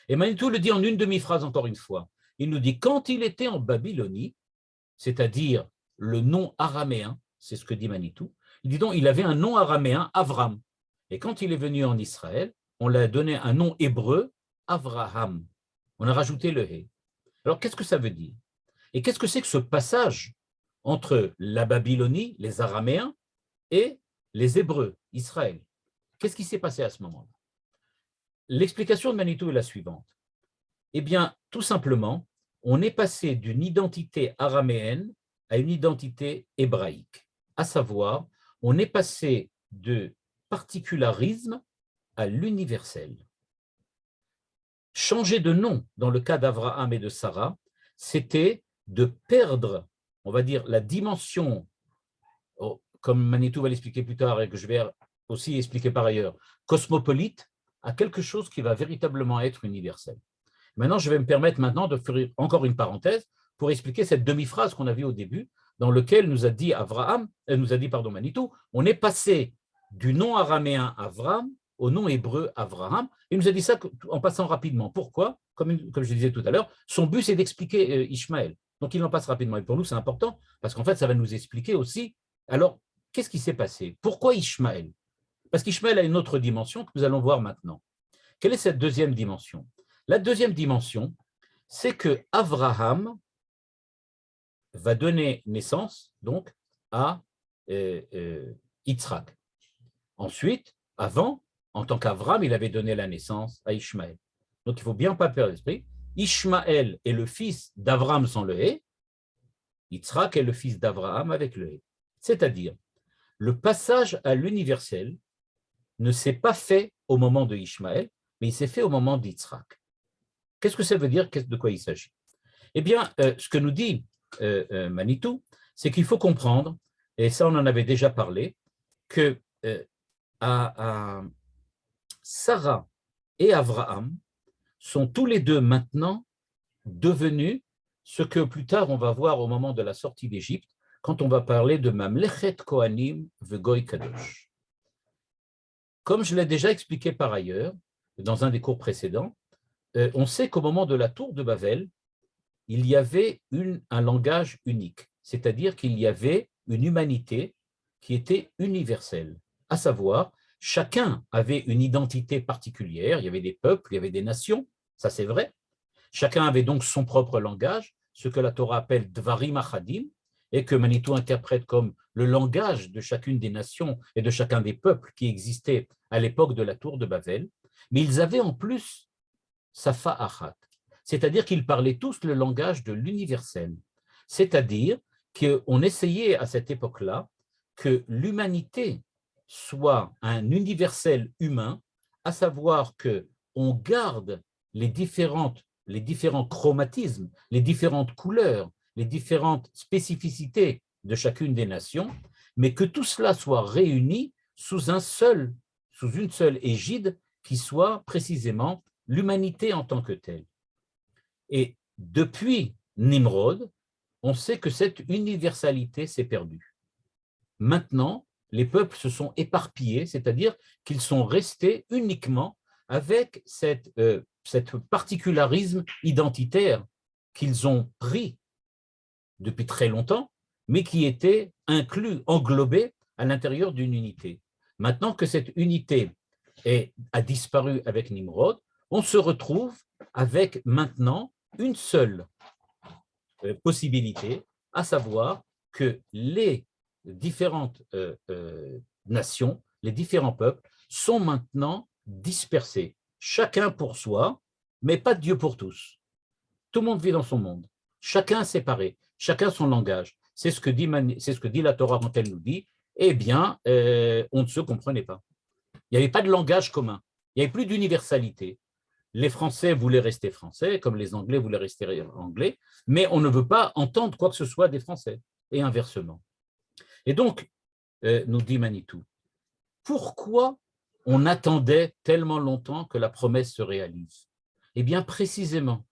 Et Manitou le dit en une demi-phrase encore une fois. Il nous dit, quand il était en Babylonie, c'est-à-dire le nom araméen, c'est ce que dit Manitou, il dit donc il avait un nom araméen, Avram. Et quand il est venu en Israël, on lui a donné un nom hébreu, Avraham. On a rajouté le hé. Alors, qu'est-ce que ça veut dire? Et qu'est-ce que c'est que ce passage entre la Babylonie, les Araméens, et les Hébreux, Israël? Qu'est-ce qui s'est passé à ce moment-là? L'explication de Manitou est la suivante. Eh bien, tout simplement, on est passé d'une identité araméenne à une identité hébraïque. À savoir, on est passé de particularisme à l'universel. Changer de nom dans le cas d'Avraham et de Sarah, c'était de perdre, on va dire, la dimension, comme Manitou va l'expliquer plus tard et que je vais aussi expliquer par ailleurs, cosmopolite, à quelque chose qui va véritablement être universel. Maintenant, je vais me permettre maintenant de faire encore une parenthèse pour expliquer cette demi-phrase qu'on a vue au début, dans laquelle nous a dit Manitou, on est passé du nom araméen Avram au nom hébreu Avraham. Il nous a dit ça en passant rapidement. Pourquoi? Comme je disais tout à l'heure, son but, c'est d'expliquer Ishmaël. Donc, il en passe rapidement. Et pour nous, c'est important, parce qu'en fait, ça va nous expliquer aussi, alors, qu'est-ce qui s'est passé? Pourquoi Ishmaël? Parce qu'Ishmaël a une autre dimension que nous allons voir maintenant. Quelle est cette deuxième dimension? La deuxième dimension, c'est que Avraham va donner naissance, donc, à Yitzhak. Ensuite, avant, en tant qu'Avram, il avait donné la naissance à Ishmaël. Donc, il ne faut bien pas perdre l'esprit. Ishmaël est le fils d'Abraham sans le hé, Yitzhak est le fils d'Abraham avec le hé. C'est-à-dire, le passage à l'universel ne s'est pas fait au moment de Ishmaël, mais il s'est fait au moment d'Yitzhak. Qu'est-ce que ça veut dire? De quoi il s'agit? Eh bien, ce que nous dit Manitou, c'est qu'il faut comprendre, et ça on en avait déjà parlé, que à Sarah et Abraham sont tous les deux maintenant devenus ce que plus tard on va voir au moment de la sortie d'Égypte, quand on va parler de Mamlechet Kohanim Vegoy Kadosh. Comme je l'ai déjà expliqué par ailleurs, dans un des cours précédents, on sait qu'au moment de la tour de Babel, il y avait un langage unique, c'est-à-dire qu'il y avait une humanité qui était universelle, à savoir, chacun avait une identité particulière, il y avait des peuples, il y avait des nations, ça c'est vrai, chacun avait donc son propre langage, ce que la Torah appelle Dvarim Achadim, et que Manitou interprète comme le langage de chacune des nations et de chacun des peuples qui existaient à l'époque de la tour de Babel, mais ils avaient en plus Safa Achat, c'est-à-dire qu'ils parlaient tous le langage de l'universel, c'est-à-dire qu'on essayait à cette époque-là que l'humanité soit un universel humain, à savoir qu'on garde les différents chromatismes, les différentes couleurs, les différentes spécificités de chacune des nations, mais que tout cela soit réuni sous une seule égide qui soit précisément l'humanité en tant que telle. Et depuis Nimrod, on sait que cette universalité s'est perdue. Maintenant, les peuples se sont éparpillés, c'est-à-dire qu'ils sont restés uniquement avec cette particularisme identitaire qu'ils ont pris depuis très longtemps, mais qui était inclus, englobé à l'intérieur d'une unité. Maintenant que cette unité a disparu avec Nimrod, on se retrouve avec maintenant une seule possibilité, à savoir que les différentes nations, les différents peuples sont maintenant dispersés, chacun pour soi, mais pas Dieu pour tous. Tout le monde vit dans son monde, chacun séparé, chacun son langage. C'est ce que dit la Torah quand elle nous dit, eh bien, on ne se comprenait pas. Il n'y avait pas de langage commun, il n'y avait plus d'universalité. Les Français voulaient rester Français, comme les Anglais voulaient rester Anglais, mais on ne veut pas entendre quoi que ce soit des Français, et inversement. Et donc, nous dit Manitou, pourquoi on attendait tellement longtemps que la promesse se réalise? Eh bien, précisément,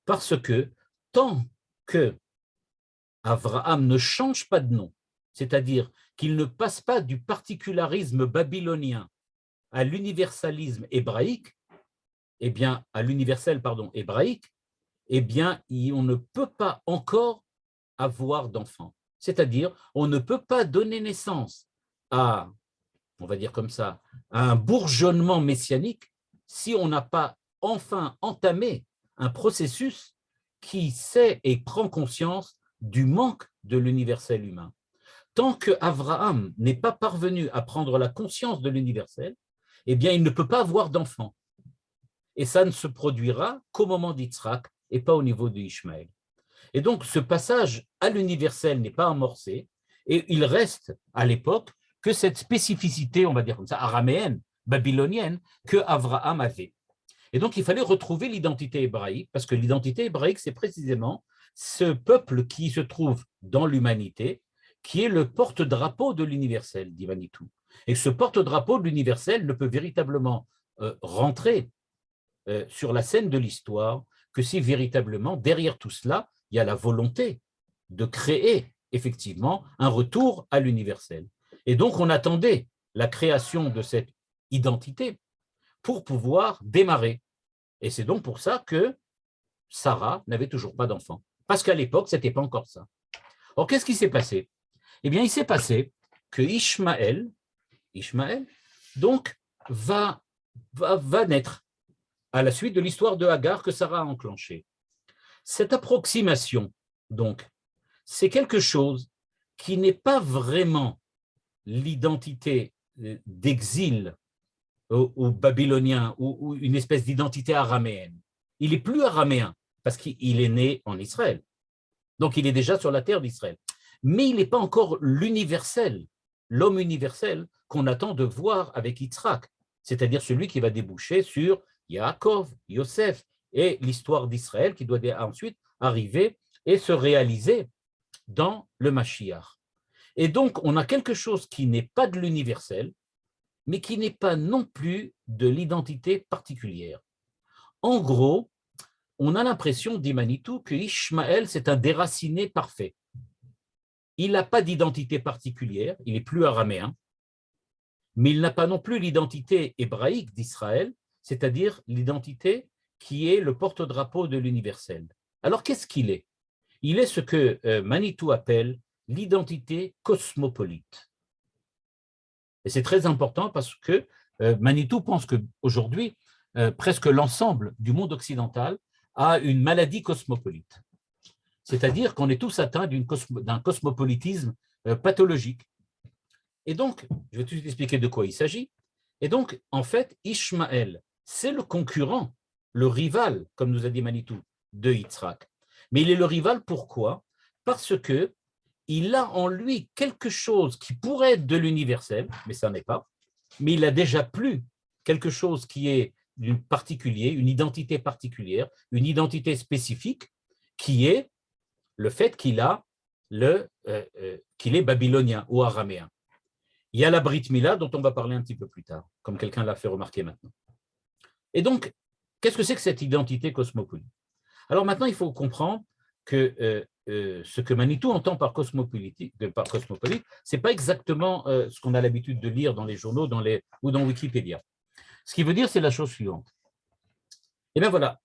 parce que tant que Abraham ne change pas de nom, c'est-à-dire qu'il ne passe pas du particularisme babylonien à l'universalisme hébraïque, eh bien, à l'universel, hébraïque, eh bien, on ne peut pas encore avoir d'enfants. C'est-à-dire, on ne peut pas donner naissance à, on va dire comme ça, à un bourgeonnement messianique si on n'a pas enfin entamé un processus qui sait et prend conscience du manque de l'universel humain. Tant que Abraham n'est pas parvenu à prendre la conscience de l'universel, eh bien, il ne peut pas avoir d'enfants. Et ça ne se produira qu'au moment d'Yitzhak et pas au niveau d'Ishmaël. Et donc, ce passage à l'universel n'est pas amorcé et il reste à l'époque que cette spécificité, on va dire comme ça, araméenne, babylonienne, que Abraham avait. Et donc, il fallait retrouver l'identité hébraïque, parce que l'identité hébraïque, c'est précisément ce peuple qui se trouve dans l'humanité, qui est le porte-drapeau de l'universel, dit Manitou. Et ce porte-drapeau de l'universel ne peut véritablement rentrer sur la scène de l'histoire que si véritablement, derrière tout cela, il y a la volonté de créer effectivement un retour à l'universel. Et donc, on attendait la création de cette identité pour pouvoir démarrer. Et c'est donc pour ça que Sarah n'avait toujours pas d'enfant. Parce qu'à l'époque, ce n'était pas encore ça. Alors, qu'est-ce qui s'est passé? Eh bien, il s'est passé que Ishmaël donc, va naître à la suite de l'histoire de Hagar que Sarah a enclenchée. Cette approximation, donc, c'est quelque chose qui n'est pas vraiment l'identité d'exil au babylonien ou une espèce d'identité araméenne. Il est plus araméen, parce qu'il est né en Israël. Donc, il est déjà sur la terre d'Israël. Mais il n'est pas encore l'universel, l'homme universel qu'on attend de voir avec Yitzhak, c'est-à-dire celui qui va déboucher sur Yaakov, Yosef, et l'histoire d'Israël qui doit ensuite arriver et se réaliser dans le Mashiach. Et donc, on a quelque chose qui n'est pas de l'universel, mais qui n'est pas non plus de l'identité particulière. En gros, on a l'impression, dit Manitou, que Ishmaël, c'est un déraciné parfait. Il n'a pas d'identité particulière, il est plus araméen, mais il n'a pas non plus l'identité hébraïque d'Israël, c'est-à-dire l'identité qui est le porte-drapeau de l'universel. Alors, qu'est-ce qu'il est? Il est ce que Manitou appelle l'identité cosmopolite. Et c'est très important parce que Manitou pense qu'aujourd'hui, presque l'ensemble du monde occidental a une maladie cosmopolite. C'est-à-dire qu'on est tous atteints d'un cosmopolitisme pathologique. Et donc, je vais tout de suite expliquer de quoi il s'agit. Et donc, en fait, Ishmaël, c'est le concurrent, le rival, comme nous a dit Manitou, de Yitzhak. Mais il est le rival, pourquoi? Parce qu'il a en lui quelque chose qui pourrait être de l'universel, mais ça n'est pas, mais il a déjà plus quelque chose qui est d'une particulier, une identité particulière, une identité spécifique, qui est le fait qu'il est babylonien ou araméen. Il y a la Brit Mila dont on va parler un petit peu plus tard, comme quelqu'un l'a fait remarquer maintenant. Et donc, qu'est-ce que c'est que cette identité cosmopolite? Alors maintenant, il faut comprendre que ce que Manitou entend par cosmopolite, ce n'est pas exactement ce qu'on a l'habitude de lire dans les journaux ou dans Wikipédia. Ce qu'il veut dire, c'est la chose suivante. Et bien voilà,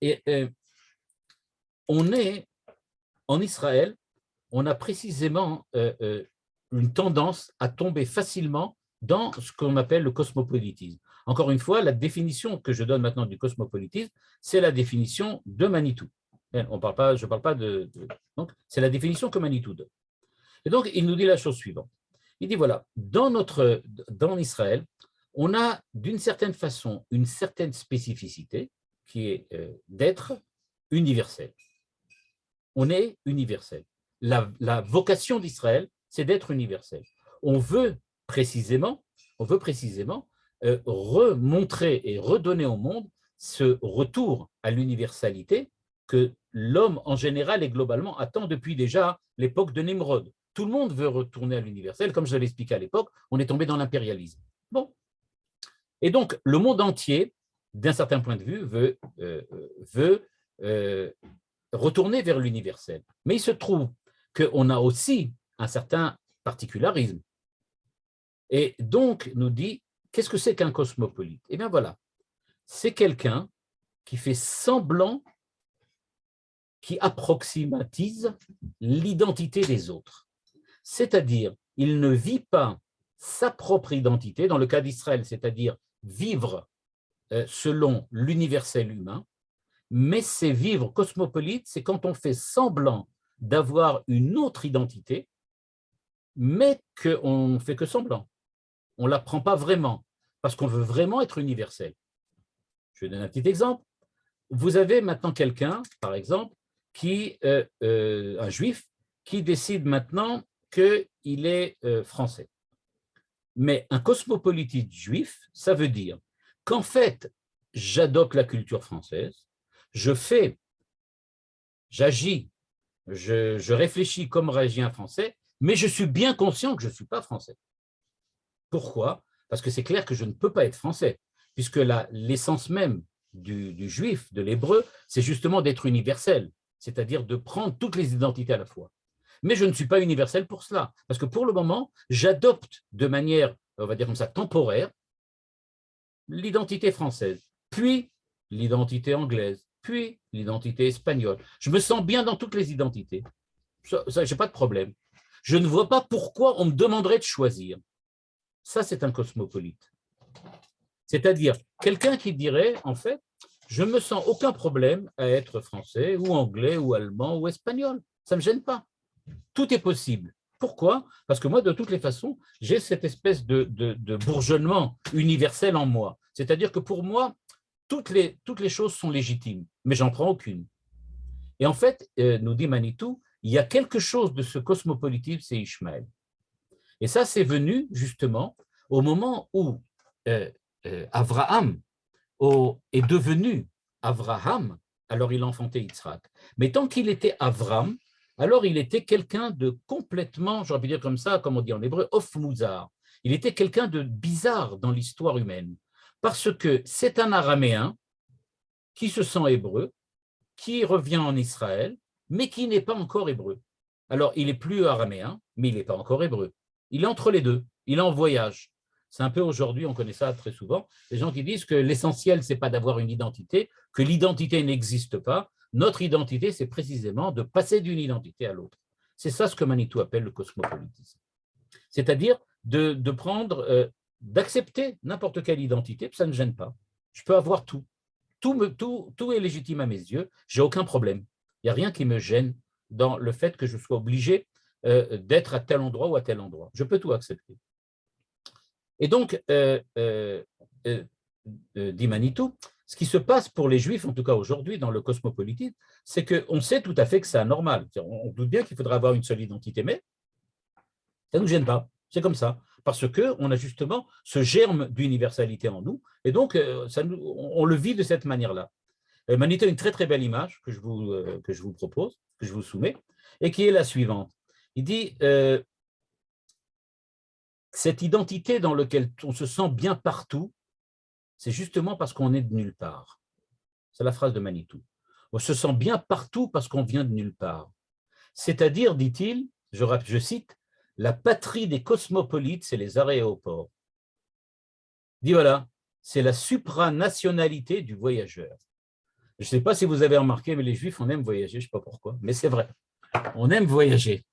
on est en Israël, on a précisément une tendance à tomber facilement dans ce qu'on appelle le cosmopolitisme. Encore une fois, la définition que je donne maintenant du cosmopolitisme, c'est la définition de Manitou. Je ne parle pas de donc, c'est la définition que Manitou donne. Et donc, il nous dit la chose suivante. Il dit, voilà, dans Israël, on a d'une certaine façon une certaine spécificité qui est d'être universel. On est universel. La vocation d'Israël, c'est d'être universel. On veut précisément remontrer et redonner au monde ce retour à l'universalité que l'homme en général et globalement attend depuis déjà l'époque de Nimrod. Tout le monde veut retourner à l'universel, comme je l'ai expliqué à l'époque, on est tombé dans l'impérialisme. Bon. Et donc, le monde entier, d'un certain point de vue, veut retourner vers l'universel. Mais il se trouve qu'on a aussi un certain particularisme. Et donc, nous dit, qu'est-ce que c'est qu'un cosmopolite? Eh bien voilà, c'est quelqu'un qui fait semblant, qui approximatise l'identité des autres. C'est-à-dire, il ne vit pas sa propre identité, dans le cas d'Israël, c'est-à-dire vivre selon l'universel humain, mais c'est vivre cosmopolite, c'est quand on fait semblant d'avoir une autre identité, mais qu'on ne fait que semblant. On ne la prend pas vraiment, parce qu'on veut vraiment être universel. Je vais donner un petit exemple. Vous avez maintenant quelqu'un, par exemple, un juif, qui décide maintenant qu'il est français. Mais un cosmopolite juif, ça veut dire qu'en fait, j'adopte la culture française, j'agis, je réfléchis comme réagit un Français, mais je suis bien conscient que je ne suis pas français. Pourquoi? Parce que c'est clair que je ne peux pas être français, puisque l'essence même du juif, de l'hébreu, c'est justement d'être universel, c'est-à-dire de prendre toutes les identités à la fois. Mais je ne suis pas universel pour cela, parce que pour le moment, j'adopte de manière, on va dire comme ça, temporaire, l'identité française, puis l'identité anglaise, puis l'identité espagnole. Je me sens bien dans toutes les identités. Ça, je n'ai pas de problème. Je ne vois pas pourquoi on me demanderait de choisir. Ça, c'est un cosmopolite. C'est-à-dire quelqu'un qui dirait, en fait, je ne me sens aucun problème à être français ou anglais ou allemand ou espagnol. Ça ne me gêne pas. Tout est possible. Pourquoi? Parce que moi, de toutes les façons, j'ai cette espèce de bourgeonnement universel en moi. C'est-à-dire que pour moi, toutes les choses sont légitimes, mais j'en prends aucune. Et en fait, nous dit Manitou, il y a quelque chose de ce cosmopolitisme, c'est Ishmaël. Et ça, c'est venu justement au moment où Abraham est devenu Abraham, alors il enfantait Yitzhak. Mais tant qu'il était Avram, alors il était quelqu'un de complètement, j'aurais pu dire comme ça, comme on dit en hébreu, off muzar. Il était quelqu'un de bizarre dans l'histoire humaine, parce que c'est un araméen qui se sent hébreu, qui revient en Israël, mais qui n'est pas encore hébreu. Alors, il est plus araméen, mais il n'est pas encore hébreu. Il est entre les deux, il est en voyage. C'est un peu aujourd'hui, on connaît ça très souvent, les gens qui disent que l'essentiel, ce n'est pas d'avoir une identité, que l'identité n'existe pas. Notre identité, c'est précisément de passer d'une identité à l'autre. C'est ça ce que Manitou appelle le cosmopolitisme. C'est-à-dire de prendre, d'accepter n'importe quelle identité, ça ne gêne pas. Je peux avoir tout. Tout est légitime à mes yeux, j'ai aucun problème. Il n'y a rien qui me gêne dans le fait que je sois obligé d'être à tel endroit ou à tel endroit. Je peux tout accepter. Et donc, dit Manitou, ce qui se passe pour les Juifs, en tout cas aujourd'hui, dans le cosmopolitisme, c'est qu'on sait tout à fait que c'est anormal. On doute bien qu'il faudra avoir une seule identité, mais ça ne nous gêne pas. C'est comme ça. Parce qu'on a justement ce germe d'universalité en nous, et donc on le vit de cette manière-là. Manitou a une très très belle image que je vous propose, que je vous soumets, et qui est la suivante. Il dit cette identité dans laquelle on se sent bien partout, c'est justement parce qu'on est de nulle part. C'est la phrase de Manitou. On se sent bien partout parce qu'on vient de nulle part. C'est-à-dire, dit-il, je cite, la patrie des cosmopolites, c'est les aéroports. Il dit voilà, c'est la supranationalité du voyageur. Je ne sais pas si vous avez remarqué, mais les Juifs, on aime voyager, je ne sais pas pourquoi, mais c'est vrai. On aime voyager,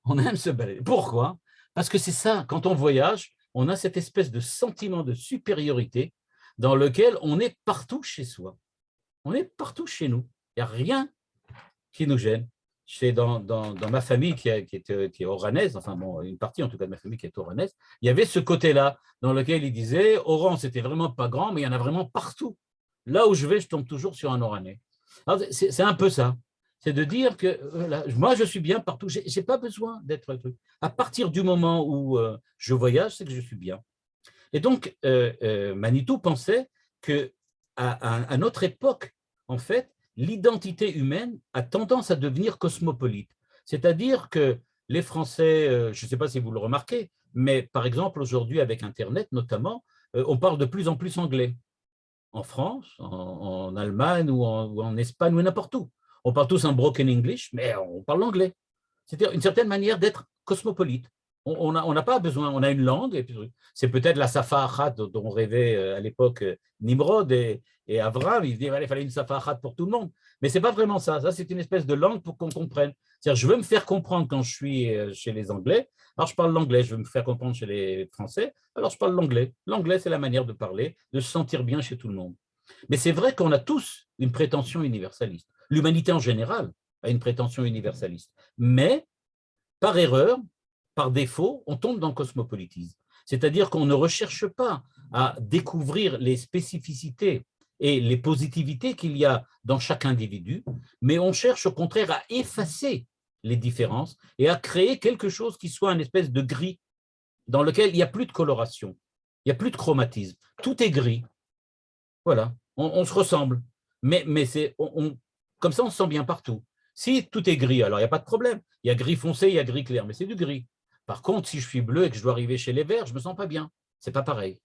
on aime se balader. Pourquoi? Parce que c'est ça, quand on voyage, on a cette espèce de sentiment de supériorité dans lequel on est partout chez soi. On est partout chez nous. Il n'y a rien qui nous gêne. Dans ma famille qui est oranaise, enfin bon, une partie en tout cas de ma famille qui est oranaise, il y avait ce côté-là dans lequel il disait, Oran, c'était vraiment pas grand, mais il y en a vraiment partout. Là où je vais, je tombe toujours sur un Oranais. C'est un peu ça. C'est de dire que voilà, moi, je suis bien partout. Je n'ai pas besoin d'être... À partir du moment où je voyage, c'est que je suis bien. Et donc, Manitou pensait qu'à notre époque, en fait, l'identité humaine a tendance à devenir cosmopolite. C'est-à-dire que les Français, je ne sais pas si vous le remarquez, mais par exemple, aujourd'hui, avec Internet notamment, on parle de plus en plus anglais. En France, en Allemagne ou en Espagne ou n'importe où. On parle tous un broken English, mais on parle l'anglais. C'est-à-dire une certaine manière d'être cosmopolite. On n'a pas besoin, on a une langue, et c'est peut-être la Safa Achat dont rêvait à l'époque Nimrod et Avram, il disait qu'il fallait une Safa Achat pour tout le monde. Mais ce n'est pas vraiment ça. Ça, c'est une espèce de langue pour qu'on comprenne. C'est-à-dire, je veux me faire comprendre quand je suis chez les Anglais, alors je parle l'anglais. Je veux me faire comprendre chez les Français, alors je parle l'anglais. L'anglais, c'est la manière de parler, de se sentir bien chez tout le monde. Mais c'est vrai qu'on a tous une prétention universaliste. L'humanité en général a une prétention universaliste. Mais, par erreur, par défaut, on tombe dans le cosmopolitisme. C'est-à-dire qu'on ne recherche pas à découvrir les spécificités et les positivités qu'il y a dans chaque individu, mais on cherche au contraire à effacer les différences et à créer quelque chose qui soit une espèce de gris dans lequel il n'y a plus de coloration, il n'y a plus de chromatisme. Tout est gris. Voilà, on se ressemble. Mais comme ça, on se sent bien partout. Si tout est gris, alors il n'y a pas de problème. Il y a gris foncé, il y a gris clair, mais c'est du gris. Par contre, si je suis bleu et que je dois arriver chez les verts, je ne me sens pas bien. Ce n'est pas pareil.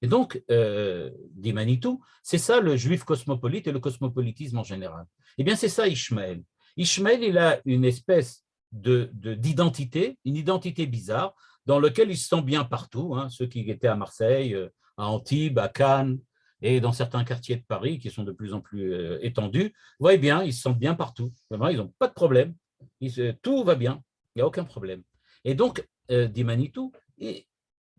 Et donc, dit Manitou, c'est ça le juif cosmopolite et le cosmopolitisme en général. Eh bien, c'est ça Ishmaël. Ishmaël, il a une espèce d'identité, une identité bizarre, dans laquelle il se sent bien partout. Hein, ceux qui étaient à Marseille, à Antibes, à Cannes, et dans certains quartiers de Paris qui sont de plus en plus étendus, vous voyez bien, ils se sentent bien partout. Vraiment, ils n'ont pas de problème. Tout va bien, il n'y a aucun problème. Et donc, dit Manitou,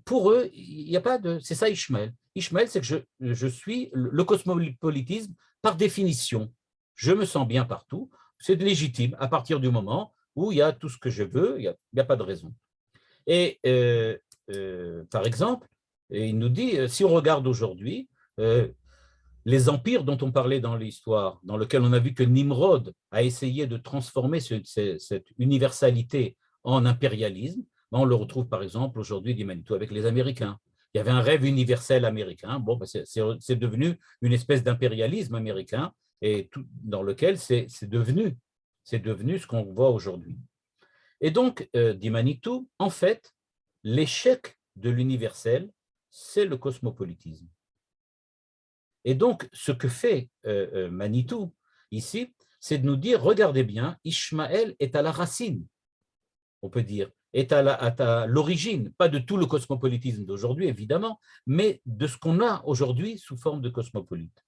pour eux, il n'y a pas de... C'est ça Ishmael. Ishmael, c'est que je suis le cosmopolitisme par définition. Je me sens bien partout. C'est légitime à partir du moment où il y a tout ce que je veux, il n'y a pas de raison. Et par exemple, il nous dit, si on regarde aujourd'hui, les empires dont on parlait dans l'histoire, dans lequel on a vu que Nimrod a essayé de transformer cette universalité en impérialisme, on le retrouve par exemple aujourd'hui, dit Manitou, avec les Américains. Il y avait un rêve universel américain, bon, c'est devenu une espèce d'impérialisme américain, et dans lequel c'est devenu ce qu'on voit aujourd'hui. Et donc, dit Manitou, en fait, l'échec de l'universel, c'est le cosmopolitisme. Et donc, ce que fait Manitou ici, c'est de nous dire, regardez bien, Ishmaël est à la racine, on peut dire, est à l'origine, pas de tout le cosmopolitisme d'aujourd'hui, évidemment, mais de ce qu'on a aujourd'hui sous forme de cosmopolite.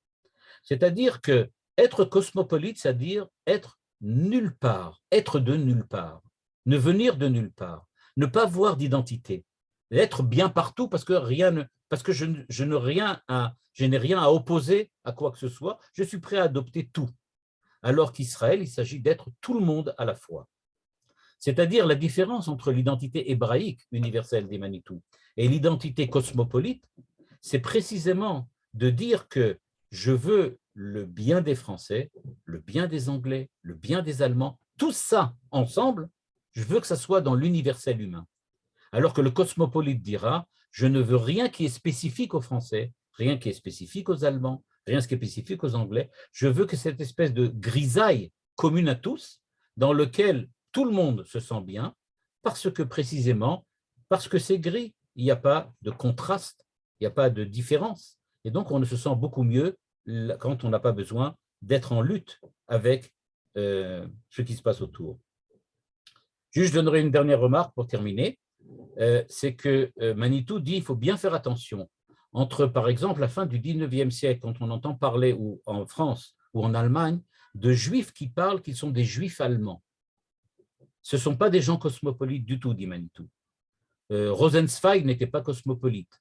C'est-à-dire que être cosmopolite, c'est-à-dire être nulle part, être de nulle part, ne venir de nulle part, ne pas avoir d'identité, être bien partout parce que je n'ai rien à opposer à quoi que ce soit, je suis prêt à adopter tout. Alors qu'Israël, il s'agit d'être tout le monde à la fois. C'est-à-dire la différence entre l'identité hébraïque universelle des Manitou et l'identité cosmopolite, c'est précisément de dire que je veux le bien des Français, le bien des Anglais, le bien des Allemands, tout ça ensemble, je veux que ça soit dans l'universel humain. Alors que le cosmopolite dira, je ne veux rien qui est spécifique aux Français, rien qui est spécifique aux Allemands, rien qui est spécifique aux Anglais, je veux que cette espèce de grisaille commune à tous, dans lequel tout le monde se sent bien, parce que c'est gris, il n'y a pas de contraste, il n'y a pas de différence, et donc on ne se sent beaucoup mieux quand on n'a pas besoin d'être en lutte avec ce qui se passe autour. Juste, je donnerai une dernière remarque pour terminer, c'est que Manitou dit qu'il faut bien faire attention entre, par exemple, la fin du 19e siècle, quand on entend parler ou en France ou en Allemagne, de juifs qui parlent qu'ils sont des juifs allemands. Ce ne sont pas des gens cosmopolites du tout, dit Manitou. Rosenzweig n'était pas cosmopolite.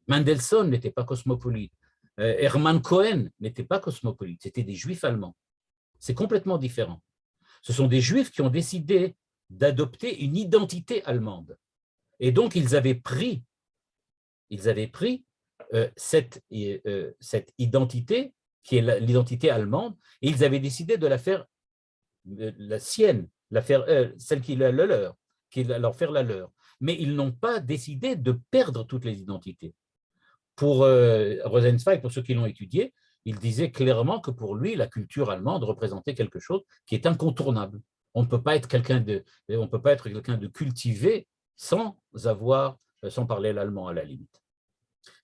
Mendelssohn n'était pas cosmopolite. Hermann Cohen n'était pas cosmopolite. C'était des juifs allemands. C'est complètement différent. Ce sont des juifs qui ont décidé d'adopter une identité allemande. Et donc, ils avaient pris cette identité, qui est l'identité allemande, et ils avaient décidé de la faire la sienne, celle qui est la leur, leur faire la leur. Mais ils n'ont pas décidé de perdre toutes les identités. Pour Rosenzweig, pour ceux qui l'ont étudié, il disait clairement que pour lui, la culture allemande représentait quelque chose qui est incontournable. On ne peut pas être quelqu'un de cultivé sans parler l'allemand à la limite.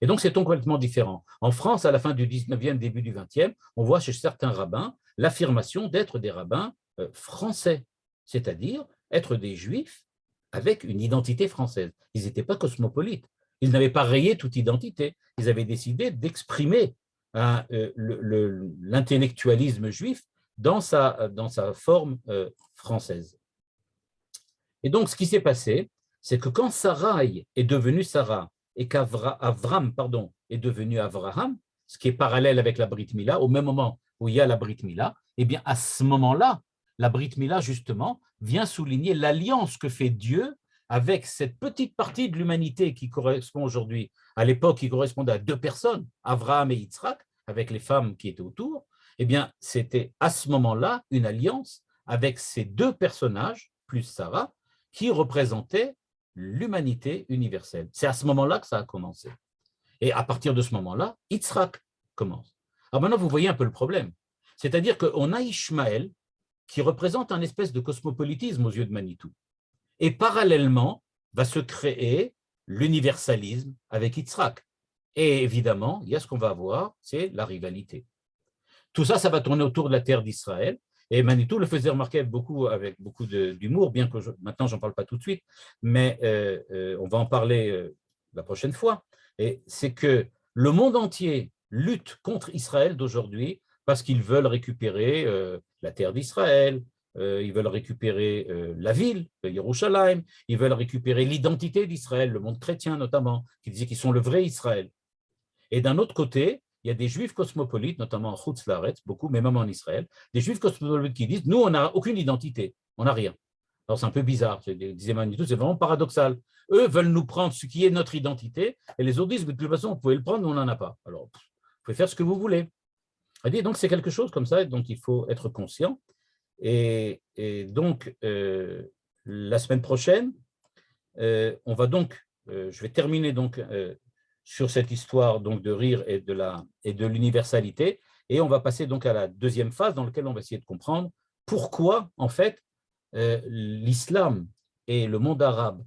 Et donc, c'est complètement différent. En France, à la fin du 19e, début du 20e, on voit chez certains rabbins l'affirmation d'être des rabbins français, c'est-à-dire être des juifs avec une identité française. Ils n'étaient pas cosmopolites. Ils n'avaient pas rayé toute identité. Ils avaient décidé d'exprimer l'intellectualisme juif dans sa forme française. Et donc, ce qui s'est passé, c'est que quand Sarai est devenue Sarah et qu'Avram est devenu Avraham, ce qui est parallèle avec la Brit Mila, au même moment où il y a la Brit Mila, eh bien, à ce moment-là, la Brit Mila, justement, vient souligner l'alliance que fait Dieu avec cette petite partie de l'humanité qui correspond aujourd'hui, à l'époque, qui correspondait à deux personnes, Avraham et Yitzhak, avec les femmes qui étaient autour. Eh bien, c'était à ce moment-là une alliance avec ces deux personnages, plus Sarah, qui représentaient l'humanité universelle. C'est à ce moment-là que ça a commencé. Et à partir de ce moment-là, Yitzhak commence. Alors maintenant, vous voyez un peu le problème. C'est-à-dire qu'on a Ishmaël qui représente un espèce de cosmopolitisme aux yeux de Manitou. Et parallèlement, va se créer l'universalisme avec Yitzhak. Et évidemment, il y a ce qu'on va avoir, c'est la rivalité. Tout ça, ça va tourner autour de la terre d'Israël. Et Manitou le faisait remarquer avec beaucoup d'humour, bien que maintenant, je n'en parle pas tout de suite, mais on va en parler la prochaine fois. Et c'est que le monde entier lutte contre Israël d'aujourd'hui parce qu'ils veulent récupérer la terre d'Israël, ils veulent récupérer la ville de Yerushalayim, ils veulent récupérer l'identité d'Israël, le monde chrétien notamment, qui disait qu'ils sont le vrai Israël. Et d'un autre côté, il y a des juifs cosmopolites, notamment en Chutz Laaretz, beaucoup, mais même en Israël, des juifs cosmopolites qui disent « nous, on n'a aucune identité, on n'a rien ». Alors, c'est un peu bizarre, disait Manitou, c'est vraiment paradoxal. Eux veulent nous prendre ce qui est notre identité, et les autres disent, de toute façon, vous pouvez le prendre, nous, on n'en a pas. Alors, vous pouvez faire ce que vous voulez. Donc, c'est quelque chose comme ça, dont il faut être conscient. Et donc, la semaine prochaine, on va donc, je vais terminer donc sur cette histoire donc de rire et de l'universalité, et on va passer donc à la deuxième phase dans laquelle on va essayer de comprendre pourquoi, en fait, l'islam et le monde arabe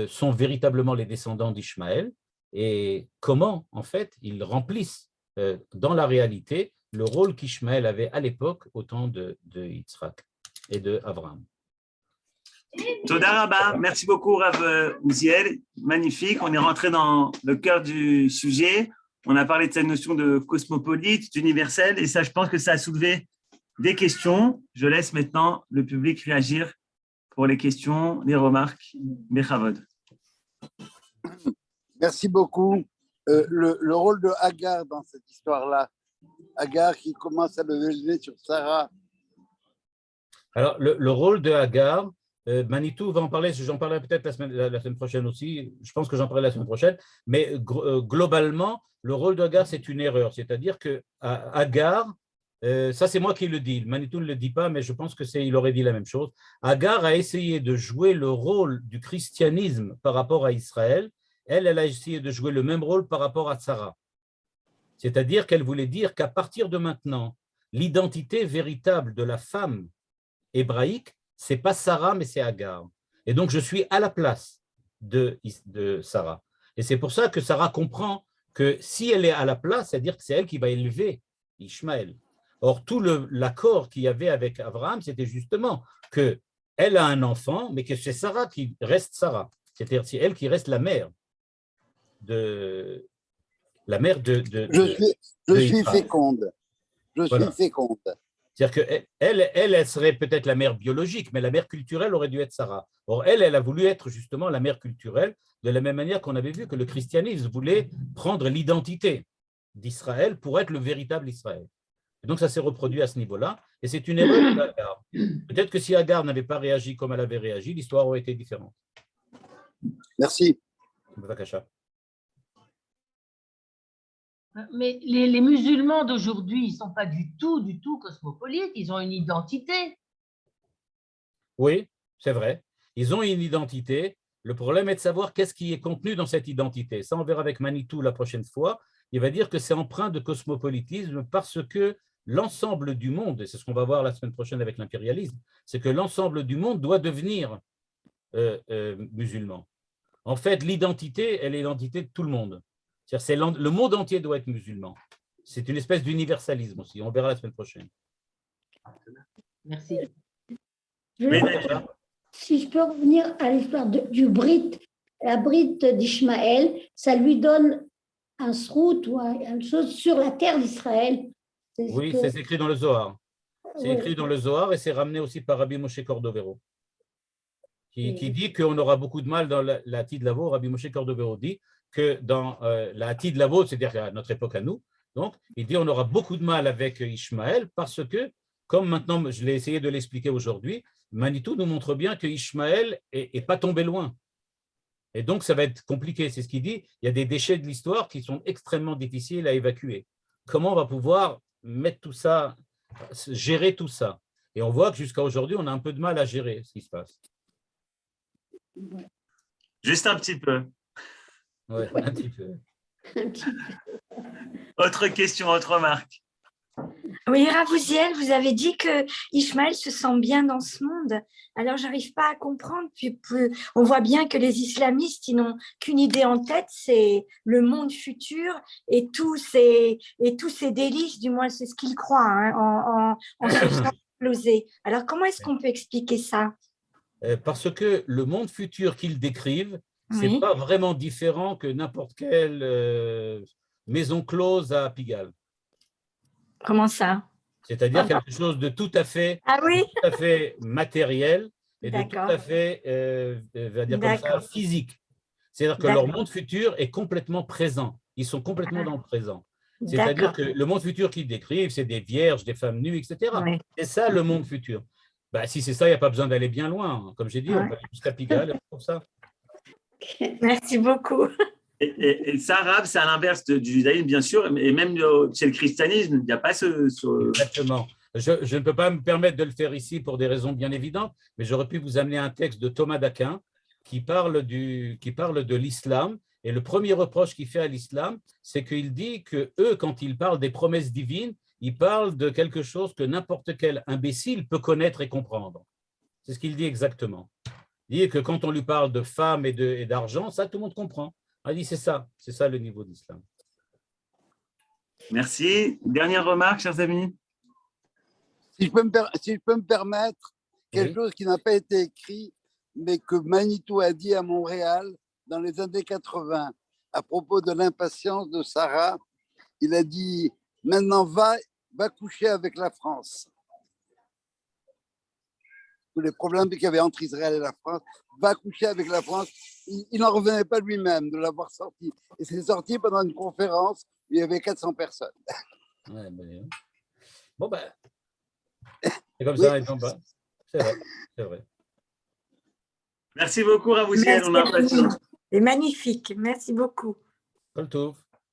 sont véritablement les descendants d'Ishmaël et comment, en fait, ils remplissent dans la réalité le rôle qu'Ishmaël avait à l'époque au temps de Yitzhak et de Abraham. Toda Rabba, merci beaucoup Rav Ouziel, magnifique, on est rentré dans le cœur du sujet, on a parlé de cette notion de cosmopolite, d'universel, et ça je pense que ça a soulevé des questions. Je laisse maintenant le public réagir pour les questions, les remarques. Bechavod. Merci beaucoup. Le rôle de Agar dans cette histoire-là, Agar qui commence à lever le nez sur Sarah. Alors, le rôle de Agar, Manitou va en parler, j'en parlerai peut-être la semaine prochaine aussi, je pense que j'en parlerai la semaine prochaine, mais globalement, le rôle de Agar, c'est une erreur, c'est-à-dire que Agar, ça c'est moi qui le dis, Manitou ne le dit pas, mais je pense qu'il aurait dit la même chose. Agar a essayé de jouer le rôle du christianisme par rapport à Israël, elle a essayé de jouer le même rôle par rapport à Sarah. C'est-à-dire qu'elle voulait dire qu'à partir de maintenant, l'identité véritable de la femme hébraïque, c'est pas Sarah, mais c'est Agar. Et donc, je suis à la place de Sarah. Et c'est pour ça que Sarah comprend que si elle est à la place, c'est-à-dire que c'est elle qui va élever Ishmaël. Or, tout l'accord qu'il y avait avec Abraham, c'était justement qu'elle a un enfant, mais que c'est Sarah qui reste Sarah. C'est-à-dire c'est elle qui reste la mère de Je suis féconde. Je suis féconde. C'est-à-dire qu'elle serait peut-être la mère biologique, mais la mère culturelle aurait dû être Sarah. Or, elle a voulu être justement la mère culturelle, de la même manière qu'on avait vu que le christianisme voulait prendre l'identité d'Israël pour être le véritable Israël. Et donc, ça s'est reproduit à ce niveau-là, et c'est une erreur d'Agar. Peut-être que si Agar n'avait pas réagi comme elle avait réagi, l'histoire aurait été différente. Merci. Mais les musulmans d'aujourd'hui, ils ne sont pas du tout cosmopolites, ils ont une identité. Oui, c'est vrai. Ils ont une identité. Le problème est de savoir qu'est-ce qui est contenu dans cette identité. Ça, on verra avec Manitou la prochaine fois. Il va dire que c'est empreint de cosmopolitisme parce que l'ensemble du monde, et c'est ce qu'on va voir la semaine prochaine avec l'impérialisme, c'est que l'ensemble du monde doit devenir musulman. En fait, l'identité, elle est l'identité de tout le monde. C'est-à-dire, le monde entier doit être musulman. C'est une espèce d'universalisme aussi. On verra la semaine prochaine. Merci. Si je peux revenir à l'histoire du Brit, la Brit d'Ishmaël, ça lui donne un srout ou une chose sur la terre d'Israël. Oui, c'est écrit dans le Zohar. C'est écrit dans le Zohar et c'est ramené aussi par Rabbi Moshe Cordovero, qui dit qu'on aura beaucoup de mal dans la Atid Lavo. Rabbi Moshe Cordovero dit que dans la Atid Lavo, c'est-à-dire à notre époque à nous, donc, il dit on aura beaucoup de mal avec Ishmaël parce que, comme maintenant je l'ai essayé de l'expliquer aujourd'hui, Manitou nous montre bien que Ishmaël n'est pas tombé loin. Et donc, ça va être compliqué. C'est ce qu'il dit. Il y a des déchets de l'histoire qui sont extrêmement difficiles à évacuer. Comment on va pouvoir mettre tout ça, gérer tout ça? Et on voit que jusqu'à aujourd'hui, on a un peu de mal à gérer ce qui se passe. Juste un petit peu. Oui, un petit peu. Autre question, autre remarque. Oui, Rav Ouziel, vous avez dit que Ishmaël se sent bien dans ce monde. Alors, j'arrive pas à comprendre. Puis, on voit bien que les islamistes, ils n'ont qu'une idée en tête, c'est le monde futur et tous ces délices, du moins c'est ce qu'ils croient, hein, en se faisant exploser. Alors, comment est-ce qu'on peut expliquer ça? Parce que le monde futur qu'ils décrivent, c'est Oui. pas vraiment différent que n'importe quelle maison close à Pigalle. Comment ça? C'est-à-dire quelque chose de tout à fait, oui, tout à fait matériel et de tout à fait va dire comme ça, physique. C'est-à-dire que leur monde futur est complètement présent. Ils sont complètement dans le présent. C'est-à-dire que le monde futur qu'ils décrivent, c'est des vierges, des femmes nues, etc. Oui. C'est ça le monde futur. Bah, si c'est ça, il n'y a pas besoin d'aller bien loin. Comme j'ai dit, on Ouais. peut aller jusqu'à Pigalle pour ça. Merci beaucoup. Et ça, arabe, c'est à l'inverse du judaïsme, bien sûr, et même chez le christianisme, il n'y a pas ce... Exactement. Je ne peux pas me permettre de le faire ici pour des raisons bien évidentes, mais j'aurais pu vous amener un texte de Thomas d'Aquin qui parle de l'islam. Et le premier reproche qu'il fait à l'islam, c'est qu'il dit que eux, quand ils parlent des promesses divines, ils parlent de quelque chose que n'importe quel imbécile peut connaître et comprendre. C'est ce qu'il dit exactement. Il dit que quand on lui parle de femmes et d'argent, ça, tout le monde comprend. Il dit, c'est ça le niveau d'islam. Merci. Dernière remarque, chers amis. Si je peux me permettre, quelque chose qui n'a pas été écrit, mais que Manitou a dit à Montréal dans les années 80, à propos de l'impatience de Sarah, il a dit, maintenant va coucher avec la France. Tous les problèmes qu'il y avait entre Israël et la France, va coucher avec la France. Il n'en revenait pas lui-même de l'avoir sorti. Et c'est sorti pendant une conférence où il y avait 400 personnes. Ouais, bon, ben, c'est comme Oui. ça. C'est vrai. Merci beaucoup, Ravouziel. On a apprécié. C'est magnifique. Merci beaucoup. Kol tov.